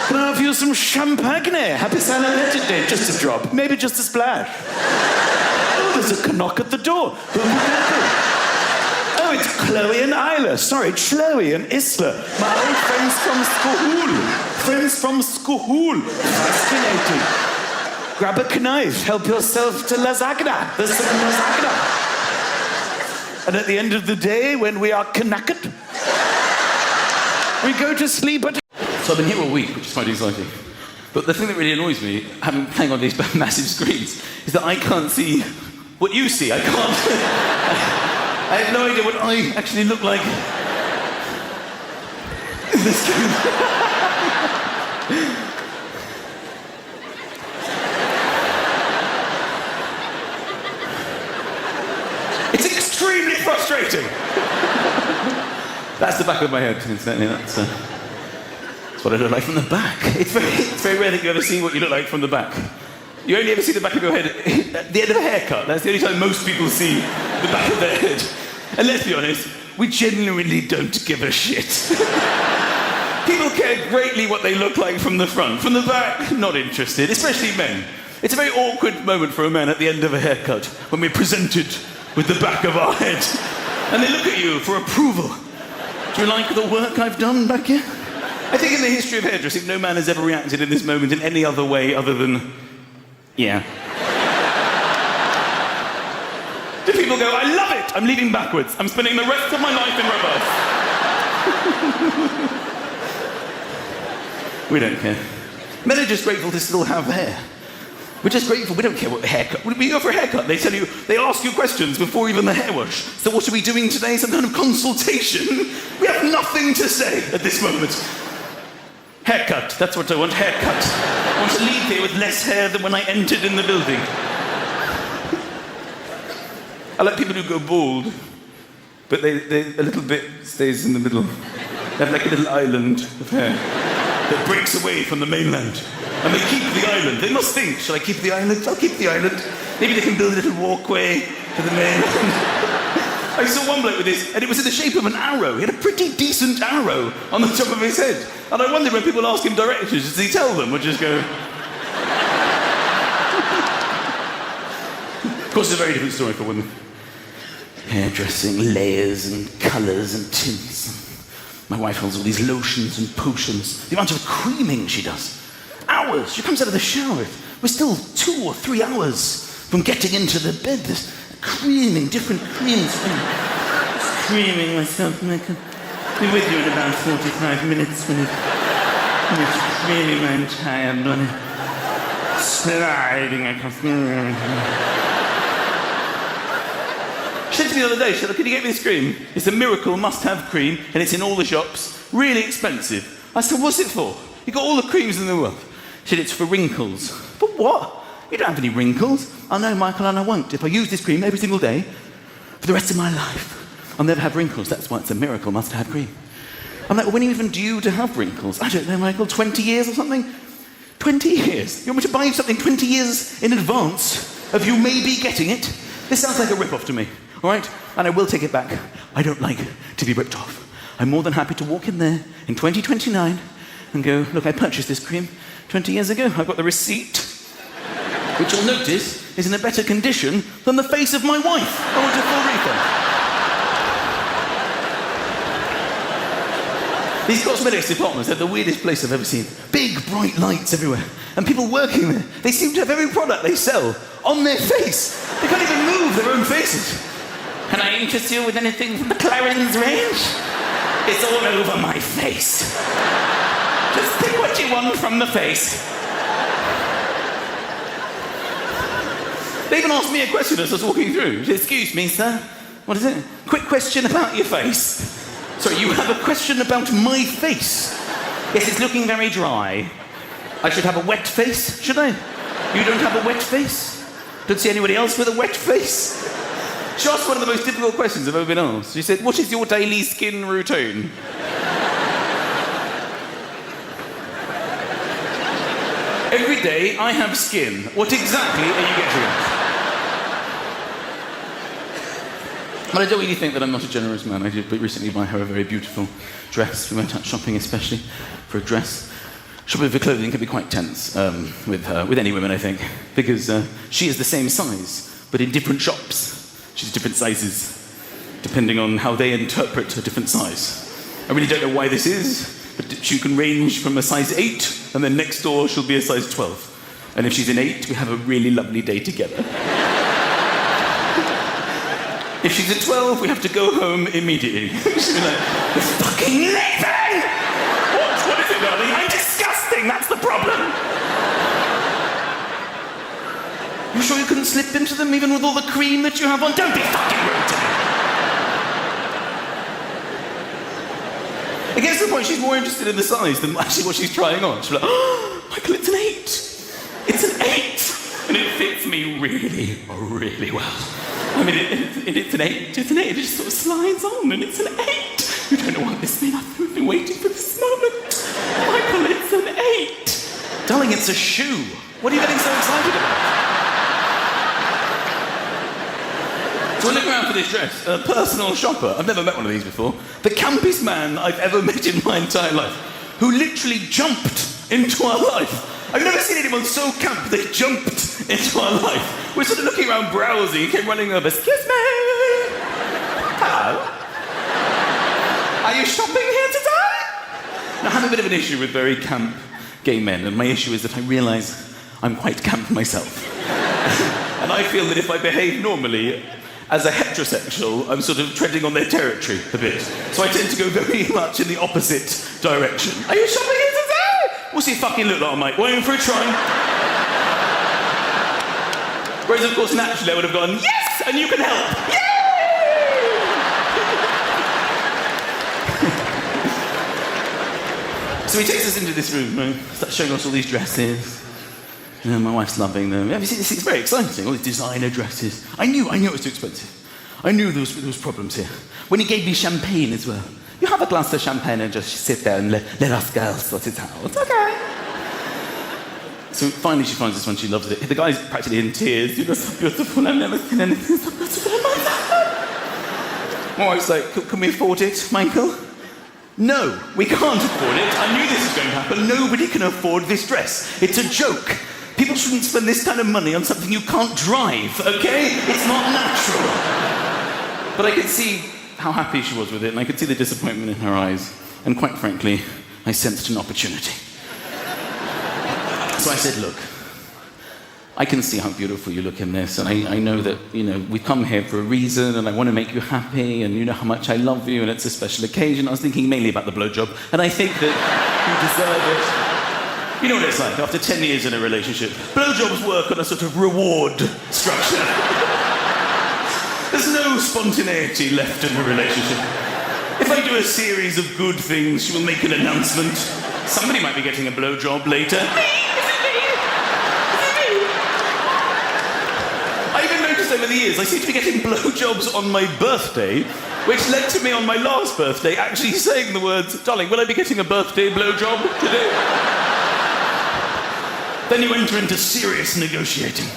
Can I have you some champagne? Happy Silent Legend Day. Just a drop. Maybe just a splash. Oh, there's a knock at the door. Who would that be? Oh, it's Chloe and Isla. Sorry, Chloe and Isla. My old friends from school. Fascinating. Grab a knife. Help yourself to lasagna. There's some lasagna. And at the end of the day, when we are knackered, we go to sleep at... So I've been here all week, which is quite exciting. But the thing that really annoys me, playing on these massive screens, is that I can't see what you see. I have no idea what I actually look like. It's extremely frustrating. That's the back of my head, incidentally. That's what I look like from the back. It's very rare that you ever see what you look like from the back. You only ever see the back of your head at the end of a haircut. That's the only time most people see the back of their head. And let's be honest, we genuinely don't give a shit. People care greatly what they look like from the front. From the back, not interested, especially men. It's a very awkward moment for a man at the end of a haircut when we're presented with the back of our head. And they look at you for approval. Do you like the work I've done back here? I think in the history of hairdressing, no man has ever reacted in this moment in any other way other than, yeah. Do people go, I love it, I'm leaving backwards, I'm spending the rest of my life in reverse. We don't care. Men are just grateful to still have hair. We're just grateful, we don't care what haircut. We go for a haircut, they ask you questions before even the hair wash. So what are we doing today? Some kind of consultation? We have nothing to say at this moment. Haircut, that's what I want, haircut. I want to leave here with less hair than when I entered in the building. I like people who go bald, but a little bit stays in the middle. They have like a little island of hair that breaks away from the mainland. And they keep the island. They must think, shall I keep the island? I'll keep the island. Maybe they can build a little walkway to the mainland. I saw one bloke with this, and it was in the shape of an arrow. He had a pretty decent arrow on the top of his head. And I wondered when people ask him directions, does he tell them or just go... Of course, it's a very different story for women. Hairdressing, layers and colours and tints. My wife holds all these lotions and potions. The amount of creaming she does. Hours. She comes out of the shower. We're still 2 or 3 hours from getting into the bed. There's creaming, different creams. Creaming myself, and I can be with you in about 45 minutes when it's creaming my entire body. Sliding across. She said to me the other day, she said, can you get me this cream? It's a miracle must-have cream, and it's in all the shops. Really expensive. I said, what's it for? You got all the creams in the world. She said, it's for wrinkles. For what? You don't have any wrinkles. I know, Michael, and I won't. If I use this cream every single day, for the rest of my life, I'll never have wrinkles. That's why it's a miracle must-have cream. I'm like, well, when are you even due to have wrinkles? I don't know, Michael, 20 years or something? 20 years? You want me to buy you something 20 years in advance of you maybe getting it? This sounds like a rip-off to me, all right? And I will take it back. I don't like to be ripped off. I'm more than happy to walk in there in 2029 and go, look, I purchased this cream 20 years ago. I've got the receipt, which you'll notice is in a better condition than the face of my wife. I want a full refund. These cosmetics departments, they're the weirdest place I've ever seen. Big, bright lights everywhere. And people working there, they seem to have every product they sell on their face. They can't even move their own faces. Can I interest you with anything from the Clarins range? It's all over my face. Just pick what you want from the face. They even asked me a question as I was walking through. She said, excuse me, sir. What is it? Quick question about your face. Sorry, you have a question about my face? Yes, it's looking very dry. I should have a wet face, should I? You don't have a wet face? Don't see anybody else with a wet face? She asked one of the most difficult questions I've ever been asked. She said, what is your daily skin routine? Every day I have skin. What exactly are you getting at? But I don't really think that I'm not a generous man. I did recently buy her a very beautiful dress. We went out shopping especially for a dress. Shopping for clothing can be quite tense with any women, I think, because she is the same size, but in different shops. She's different sizes, depending on how they interpret a different size. I really don't know why this is, but she can range from a size 8, and then next door she'll be a size 12. And if she's an 8, we have a really lovely day together. If she's a 12, we have to go home immediately. She'll be like, you're fucking leaving! What is it, darling? I'm disgusting, that's the problem! You sure you couldn't slip into them even with all the cream that you have on? Don't be fucking rude to me! It gets to the point she's more interested in the size than actually what she's trying on. She's like, oh, Michael, it's an 8! It's an 8! And it fits me really, really well. I mean, it's an 8, it's an 8, it just sort of slides on, and it's an 8! You don't know what this means, I've been waiting for this moment. Michael, it's an 8! Darling, it's a shoe. What are you getting so excited about? So I look around for this dress, a personal shopper. I've never met one of these before. The campiest man I've ever met in my entire life, who literally jumped into our life. I've never seen anyone so camp they jumped into our life. We're sort of looking around browsing, he came running over, excuse me! Hello? Are you shopping here today? Now, I have a bit of an issue with very camp gay men, and my issue is that I realise I'm quite camp myself. And I feel that if I behave normally, as a heterosexual, I'm sort of treading on their territory a bit. So I tend to go very much in the opposite direction. Are you shopping here today? What's he fucking look like, mate? Waiting for a try? Whereas, of course, naturally I would have gone, yes, and you can help. Yay! So he takes us into this room, right? Starts showing us all these dresses. You know, my wife's loving them. Yeah, it's very exciting, all these designer dresses. I knew it was too expensive. I knew there was problems here. When he gave me champagne as well. You have a glass of champagne and just sit there and let us girls sort it out. Okay. So finally she finds this one, she loves it. The guy's practically in tears. You're so beautiful, I've never seen anything so beautiful in my life. My wife's like, can we afford it, Michael? No, we can't afford it. I knew this was going to happen. Nobody can afford this dress. It's a joke. People shouldn't spend this kind of money on something you can't drive, okay? It's not natural. But I could see how happy she was with it, and I could see the disappointment in her eyes. And quite frankly, I sensed an opportunity. So I said, look, I can see how beautiful you look in this, and I know that, you know, we've come here for a reason, and I want to make you happy, and you know how much I love you, and it's a special occasion. I was thinking mainly about the blowjob, and I think that you deserve it. You know what it's like, after 10 years in a relationship, blowjobs work on a sort of reward structure. There's no spontaneity left in the relationship. If I do a series of good things, she will make an announcement. Somebody might be getting a blowjob later. I even noticed over the years, I seem to be getting blowjobs on my birthday, which led to me on my last birthday actually saying the words, darling, will I be getting a birthday blowjob today? Then you enter into serious negotiating.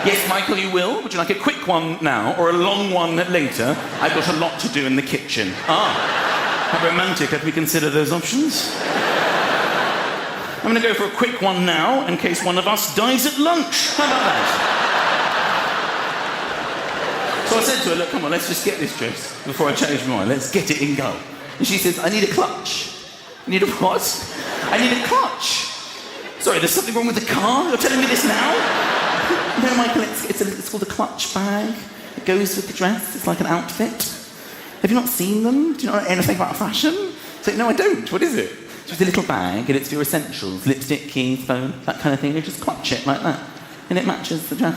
Yes, Michael, you will. Would you like a quick one now or a long one later? I've got a lot to do in the kitchen. Ah, how romantic. Let me consider those options. I'm going to go for a quick one now in case one of us dies at lunch. How about that? So I said to her, look, come on, let's just get this dress before I change my mind. Let's get it in go. And she says, I need a clutch. You need a what? I need a clutch. Sorry, there's something wrong with the car? You're telling me this now? No, Michael, it's called a clutch bag. It goes with the dress. It's like an outfit. Have you not seen them? Do you not know anything about fashion? So, no, I don't. What is it? It's just a little bag, and it's your essentials. Lipstick, keys, phone, that kind of thing. You just clutch it like that. And it matches the dress.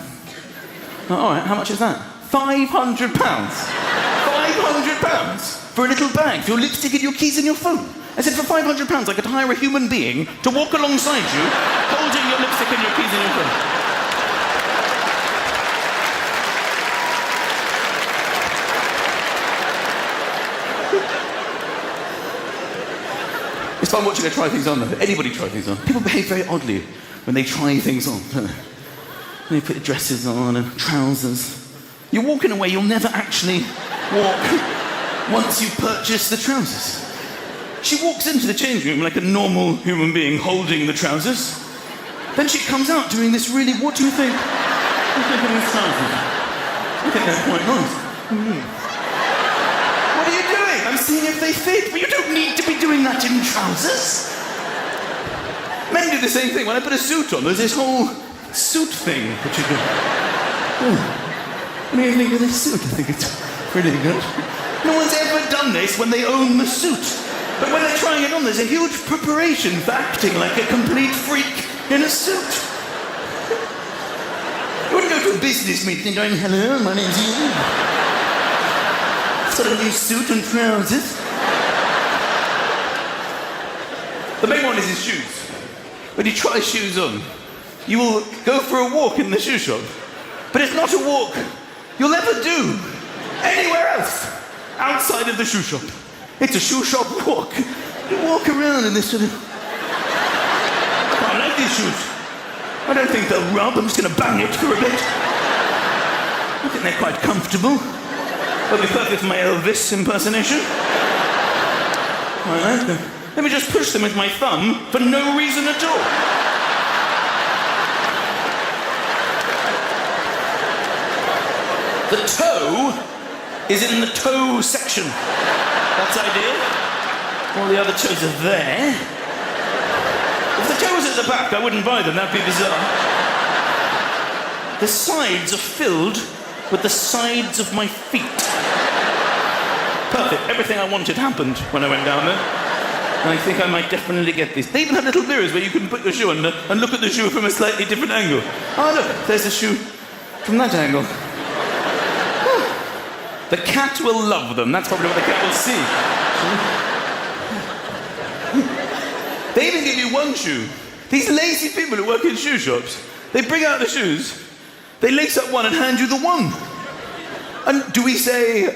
Oh, all right, how much is that? £500. £500 for a little bag, for your lipstick and your keys and your phone. I said for £500 I could hire a human being to walk alongside you, holding your lipstick and your keys and your phone. It's fun watching her try things on, though. Anybody try things on. People behave very oddly when they try things on, don't they? They put dresses on and trousers. You walk in a way you'll never actually walk once you purchase the trousers. She walks into the change room like a normal human being holding the trousers. Then she comes out doing this really, what do you think? What do you think of these trousers? I think they're quite nice. What are you doing? I'm seeing if they fit, but you don't need to be doing that in trousers. Men do the same thing. When I put a suit on, there's this whole suit thing that you do. Oh. What do you think of this suit? I think it's pretty good. No one's ever done this when they own the suit. But when they're trying it on, there's a huge preparation for acting like a complete freak in a suit. You wouldn't go to a business meeting going, hello, my name's Ian. Got a new suit and trousers. The main one is his shoes. When you try shoes on, you will go for a walk in the shoe shop. But it's not a walk you'll ever do anywhere else outside of the shoe shop. It's a shoe shop walk. You walk around in this sort of... I like these shoes. I don't think they'll rub. I'm just going to bang it for a bit. I think they're quite comfortable. They'll be perfect for my Elvis impersonation. I like them. Let me just push them with my thumb for no reason at all. The toe is in the toe section. That's ideal. All the other toes are there. If the toe was at the back, I wouldn't buy them. That'd be bizarre. The sides are filled with the sides of my feet. Perfect. Everything I wanted happened when I went down there. And I think I might definitely get this. They even have little mirrors where you can put your shoe under and look at the shoe from a slightly different angle. Oh, look, there's the shoe from that angle. The cat will love them. That's probably what the cat will see. They even give you one shoe. These lazy people who work in shoe shops, they bring out the shoes, they lace up one and hand you the one. And do we say,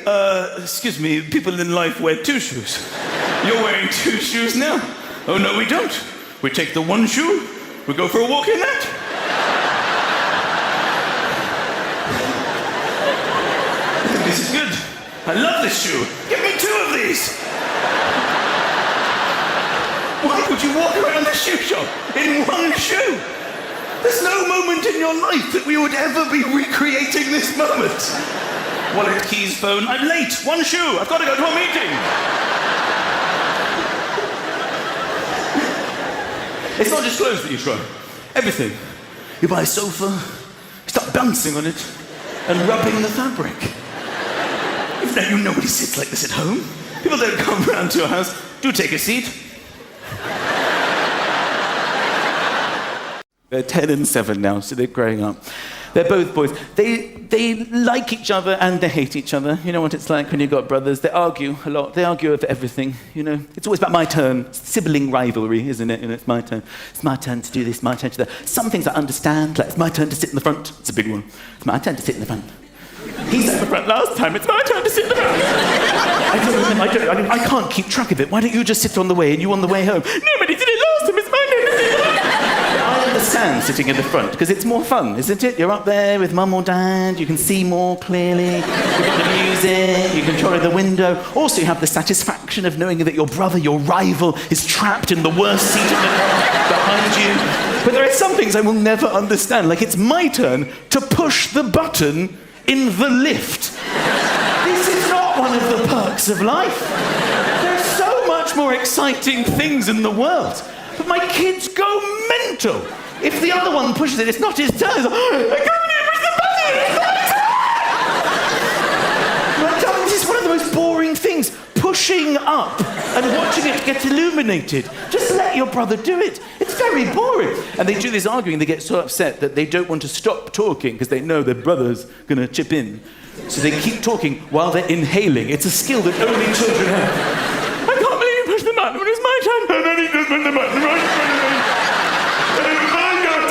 excuse me, people in life wear two shoes? You're wearing two shoes now? Oh, no, we don't. We take the one shoe, we go for a walk in that. This is good. I love this shoe. Give me two of these. Why would you walk around the shoe shop in one shoe? There's no moment in your life that we would ever be recreating this moment. Wallet, keys, phone. I'm late. One shoe. I've got to go to a meeting. It's not just clothes that you try. Everything. You buy a sofa, you start bouncing on it and rubbing the fabric. Now, you nobody sits like this at home. People don't come round to your house. Do take a seat. They're 10 and 7 now, so they're growing up. They're both boys. They like each other and they hate each other. You know what it's like when you've got brothers. They argue a lot. They argue over everything, you know. It's always about my turn. It's sibling rivalry, isn't it? You know, it's my turn. It's my turn to do this, my turn to that. Some things I understand, like it's my turn to sit in the front. It's a big one. It's my turn to sit in the front. He sat in the front last time. It's my turn to sit in the front. I can't keep track of it. Why don't you just sit on the way and you on the way home? Nobody did it last time. It's my turn to sit in the front. I understand sitting in the front because it's more fun, isn't it? You're up there with mum or dad. You can see more clearly. You've got the music. You can control the window. Also, you have the satisfaction of knowing that your brother, your rival, is trapped in the worst seat in the car behind you. But there are some things I will never understand. Like it's my turn to push the button in the lift. This is not one of the perks of life. There's so much more exciting things in the world. But my kids go mental. If the other one pushes it, it's not his turn. I can't pushing up and watching it get illuminated. Just let your brother do it. It's very boring. And they do this arguing, they get so upset that they don't want to stop talking because they know their brother's going to chip in. So they keep talking while they're inhaling. It's a skill that only children have. I can't believe you pushed the button when it's my turn. And then he just pushed the button right in front of me. And it was my turn.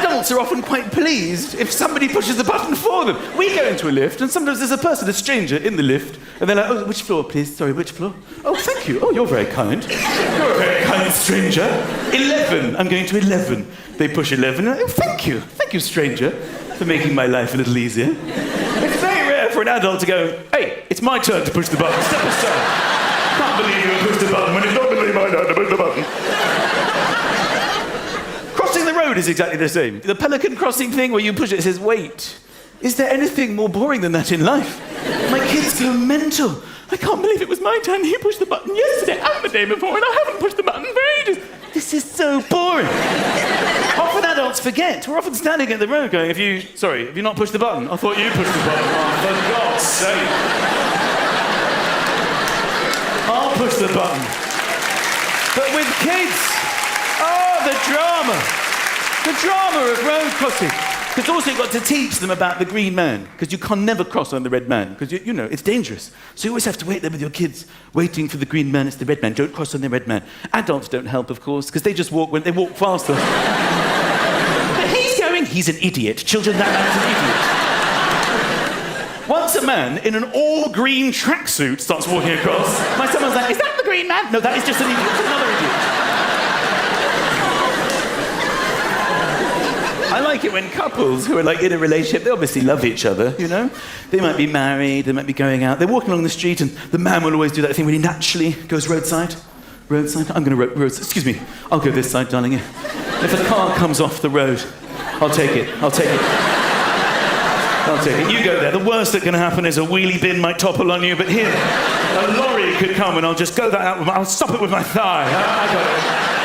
Adults are often quite pleased if somebody pushes the button for them. We go into a lift, and sometimes there's a person, a stranger, in the lift, and they're like, oh, which floor, please? Sorry, which floor? Oh, thank you. Oh, you're very kind. You're a very kind stranger. 11. I'm going to 11. They push 11. Oh, thank you. Thank you, stranger, for making my life a little easier. It's very rare for an adult to go, hey, it's my turn to push the button. Step aside. Can't believe you pushed the button when it's not really my turn to push the button. Crossing the road is exactly the same. The pelican crossing thing where you push it says, wait. Is there anything more boring than that in life? My kids go mental. I can't believe it was my turn. He pushed the button yesterday and the day before, and I haven't pushed the button for ages. This is so boring. Often adults forget. We're often standing at the road going, have you not pushed the button? I thought you pushed the button. Oh, for God's sake. I'll push the button. But with kids, the drama. The drama of road crossing. Because also you've got to teach them about the green man, because you can never cross on the red man, because you know, it's dangerous. So you always have to wait there with your kids, waiting for the green man, it's the red man, don't cross on the red man. Adults don't help, of course, because they just walk when they walk faster. But he's an idiot. Children, that man's an idiot. Once a man in an all-green tracksuit starts walking across, my son was like, is that the green man? No, that is just an idiot. It's another idiot. I like it when couples who are like in a relationship, they obviously love each other, you know? They might be married, they might be going out, they're walking along the street and the man will always do that thing when he naturally goes roadside. Roadside? I'm going to roadside. Excuse me, I'll go this side, darling. If a car comes off the road, I'll take it. I'll take it. You go there. The worst that can happen is a wheelie bin might topple on you, but here, a lorry could come and I'll just go that out with I'll stop it with my thigh. I got it.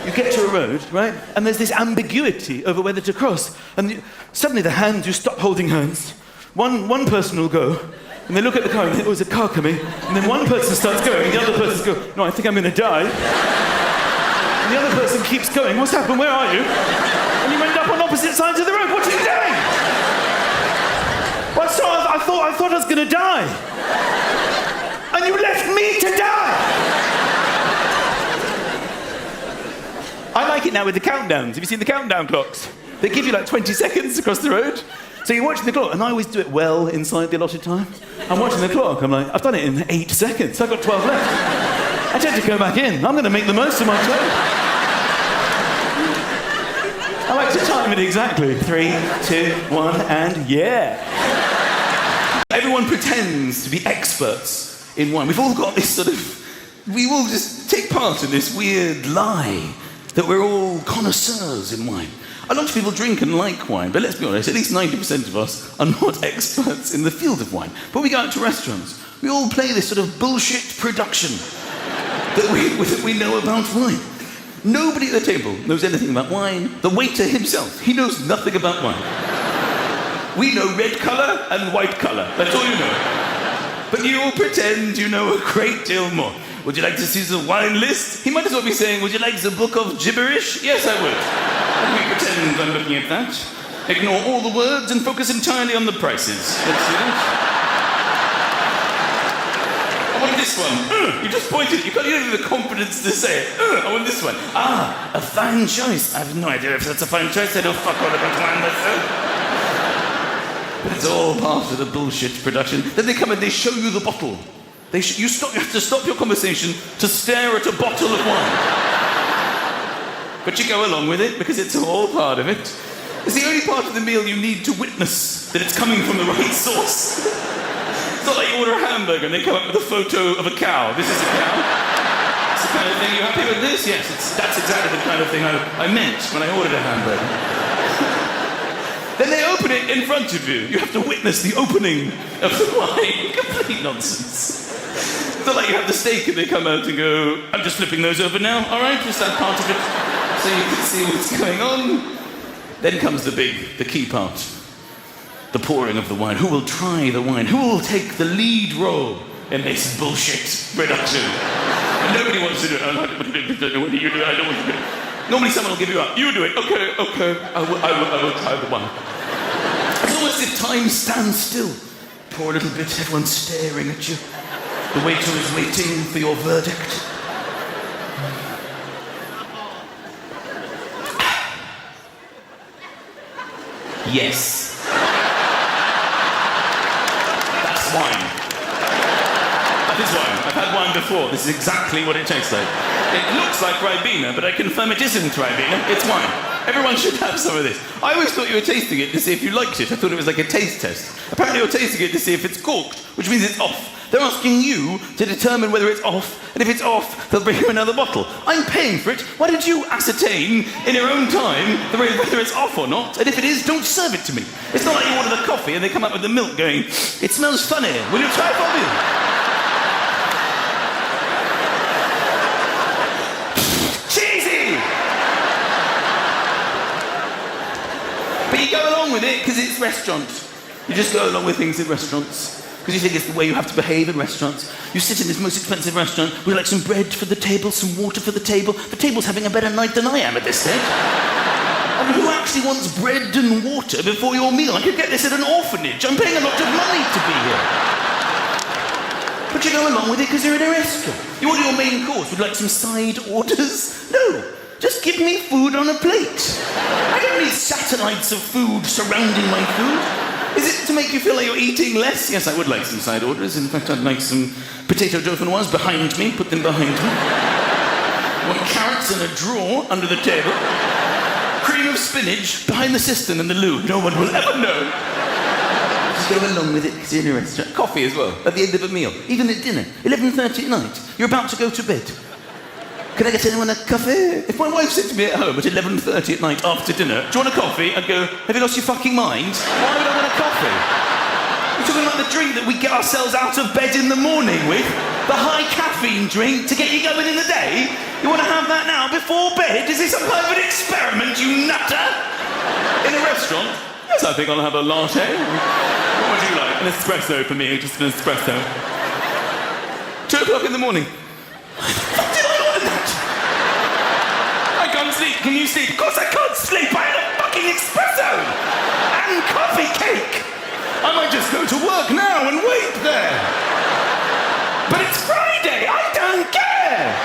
You get to a road, right? And there's this ambiguity over whether to cross. And suddenly the hands, you stop holding hands. One person will go, and they look at the car and think, oh, there's a car coming. And then one person starts going, and the other person goes, no, I think I'm going to die. And the other person keeps going, what's happened? Where are you? And you end up on opposite sides of the road. What are you doing? Well, so I thought I was going to die. And you left me to die. I like it now with the countdowns. Have you seen the countdown clocks? They give you like 20 seconds across the road. So you're watching the clock, and I always do it well inside the allotted time. I'm watching the clock, I'm like, I've done it in 8 seconds, I've got 12 left. I tend to go back in. I'm going to make the most of my time. I like to time it exactly. 3, 2, 1, and yeah. Everyone pretends to be experts in wine. We've all got this we all just take part in this weird lie that we're all connoisseurs in wine. A lot of people drink and like wine, but let's be honest, at least 90% of us are not experts in the field of wine. But we go out to restaurants, we all play this sort of bullshit production that we know about wine. Nobody at the table knows anything about wine. The waiter himself, he knows nothing about wine. We know red colour and white colour, that's all you know. But you all pretend you know a great deal more. Would you like to see the wine list? He might as well be saying, would you like the book of gibberish? Yes, I would. Let me pretend I'm looking at that. Ignore all the words and focus entirely on the prices. Let's see that. I want this one. You just pointed. You don't have the confidence to say it. I want this one. Ah, a fine choice. I have no idea if that's a fine choice. I don't fuck all about wine myself. But it's all part of the bullshit production. Then they come and they show you the bottle. You have to stop your conversation to stare at a bottle of wine. But you go along with it because it's all part of it. It's the only part of the meal you need to witness that it's coming from the right source. It's not like you order a hamburger and they come up with a photo of a cow. This is a cow. It's the kind of thing, you happy with this? Yes, that's exactly the kind of thing I meant when I ordered a hamburger. Then they open it in front of you. You have to witness the opening of the wine. Complete nonsense. It's not like you have the steak and they come out and go, I'm just flipping those over now, all right? Just that part of it, so you can see what's going on. Then comes the key part. the pouring of the wine? Who will try the wine? Who will take the lead role in this bullshit production? And nobody wants to do it. I don't want to do it. You do it. I don't want to do it. Normally someone will give you up. You do it. Okay. I will try the wine. It's almost as if time stands still. Pour a little bit, everyone's staring at you. The waiter is waiting for your verdict. Yes. That's wine. That is wine. I've had wine before. This is exactly what it tastes like. It looks like Ribena, but I confirm it isn't Ribena. It's wine. Everyone should have some of this. I always thought you were tasting it to see if you liked it. I thought it was like a taste test. Apparently you're tasting it to see if it's corked, which means it's off. They're asking you to determine whether it's off, and if it's off, they'll bring you another bottle. I'm paying for it. Why don't you ascertain in your own time whether it's off or not? And if it is, don't serve it to me. It's not like you order the coffee and they come up with the milk going, it smells funny. Will you try it for me? Cheesy! But you go along with it because it's restaurants. You just go along with things in restaurants. Because you think it's the way you have to behave in restaurants. You sit in this most expensive restaurant, would you like some bread for the table, some water for the table? The table's having a better night than I am at this stage. I mean, who actually wants bread and water before your meal? I could get this at an orphanage. I'm paying a lot of money to be here. But you go along with it because you're in a restaurant. You order your main course, would you like some side orders? No, just give me food on a plate. I don't need satellites of food surrounding my food. Is it to make you feel like you're eating less? Yes, I would like some side orders. In fact, I'd like some potato dauphinoise behind me. Put them behind me. I want carrots in a drawer under the table. Cream of spinach behind the cistern and the loo. No one will ever know. Just go along with it because you're in a restaurant. Coffee as well, at the end of a meal. Even at dinner. 11:30 at night. You're about to go to bed. Can I get anyone a coffee? If my wife said to me at home at 11:30 at night after dinner, do you want a coffee? I'd go, have you lost your fucking mind? Why would I want a coffee? You're talking about the drink that we get ourselves out of bed in the morning with? The high caffeine drink to get you going in the day? You want to have that now before bed? Is this some kind of an experiment, you nutter? In a restaurant? Yes, I think I'll have a latte. What would you like? An espresso for me, just an espresso. 2 o'clock in the morning. I can't sleep. Can you sleep? Of course I can't sleep. I had a fucking espresso and coffee cake. I might just go to work now and wait there. But it's Friday. I don't care.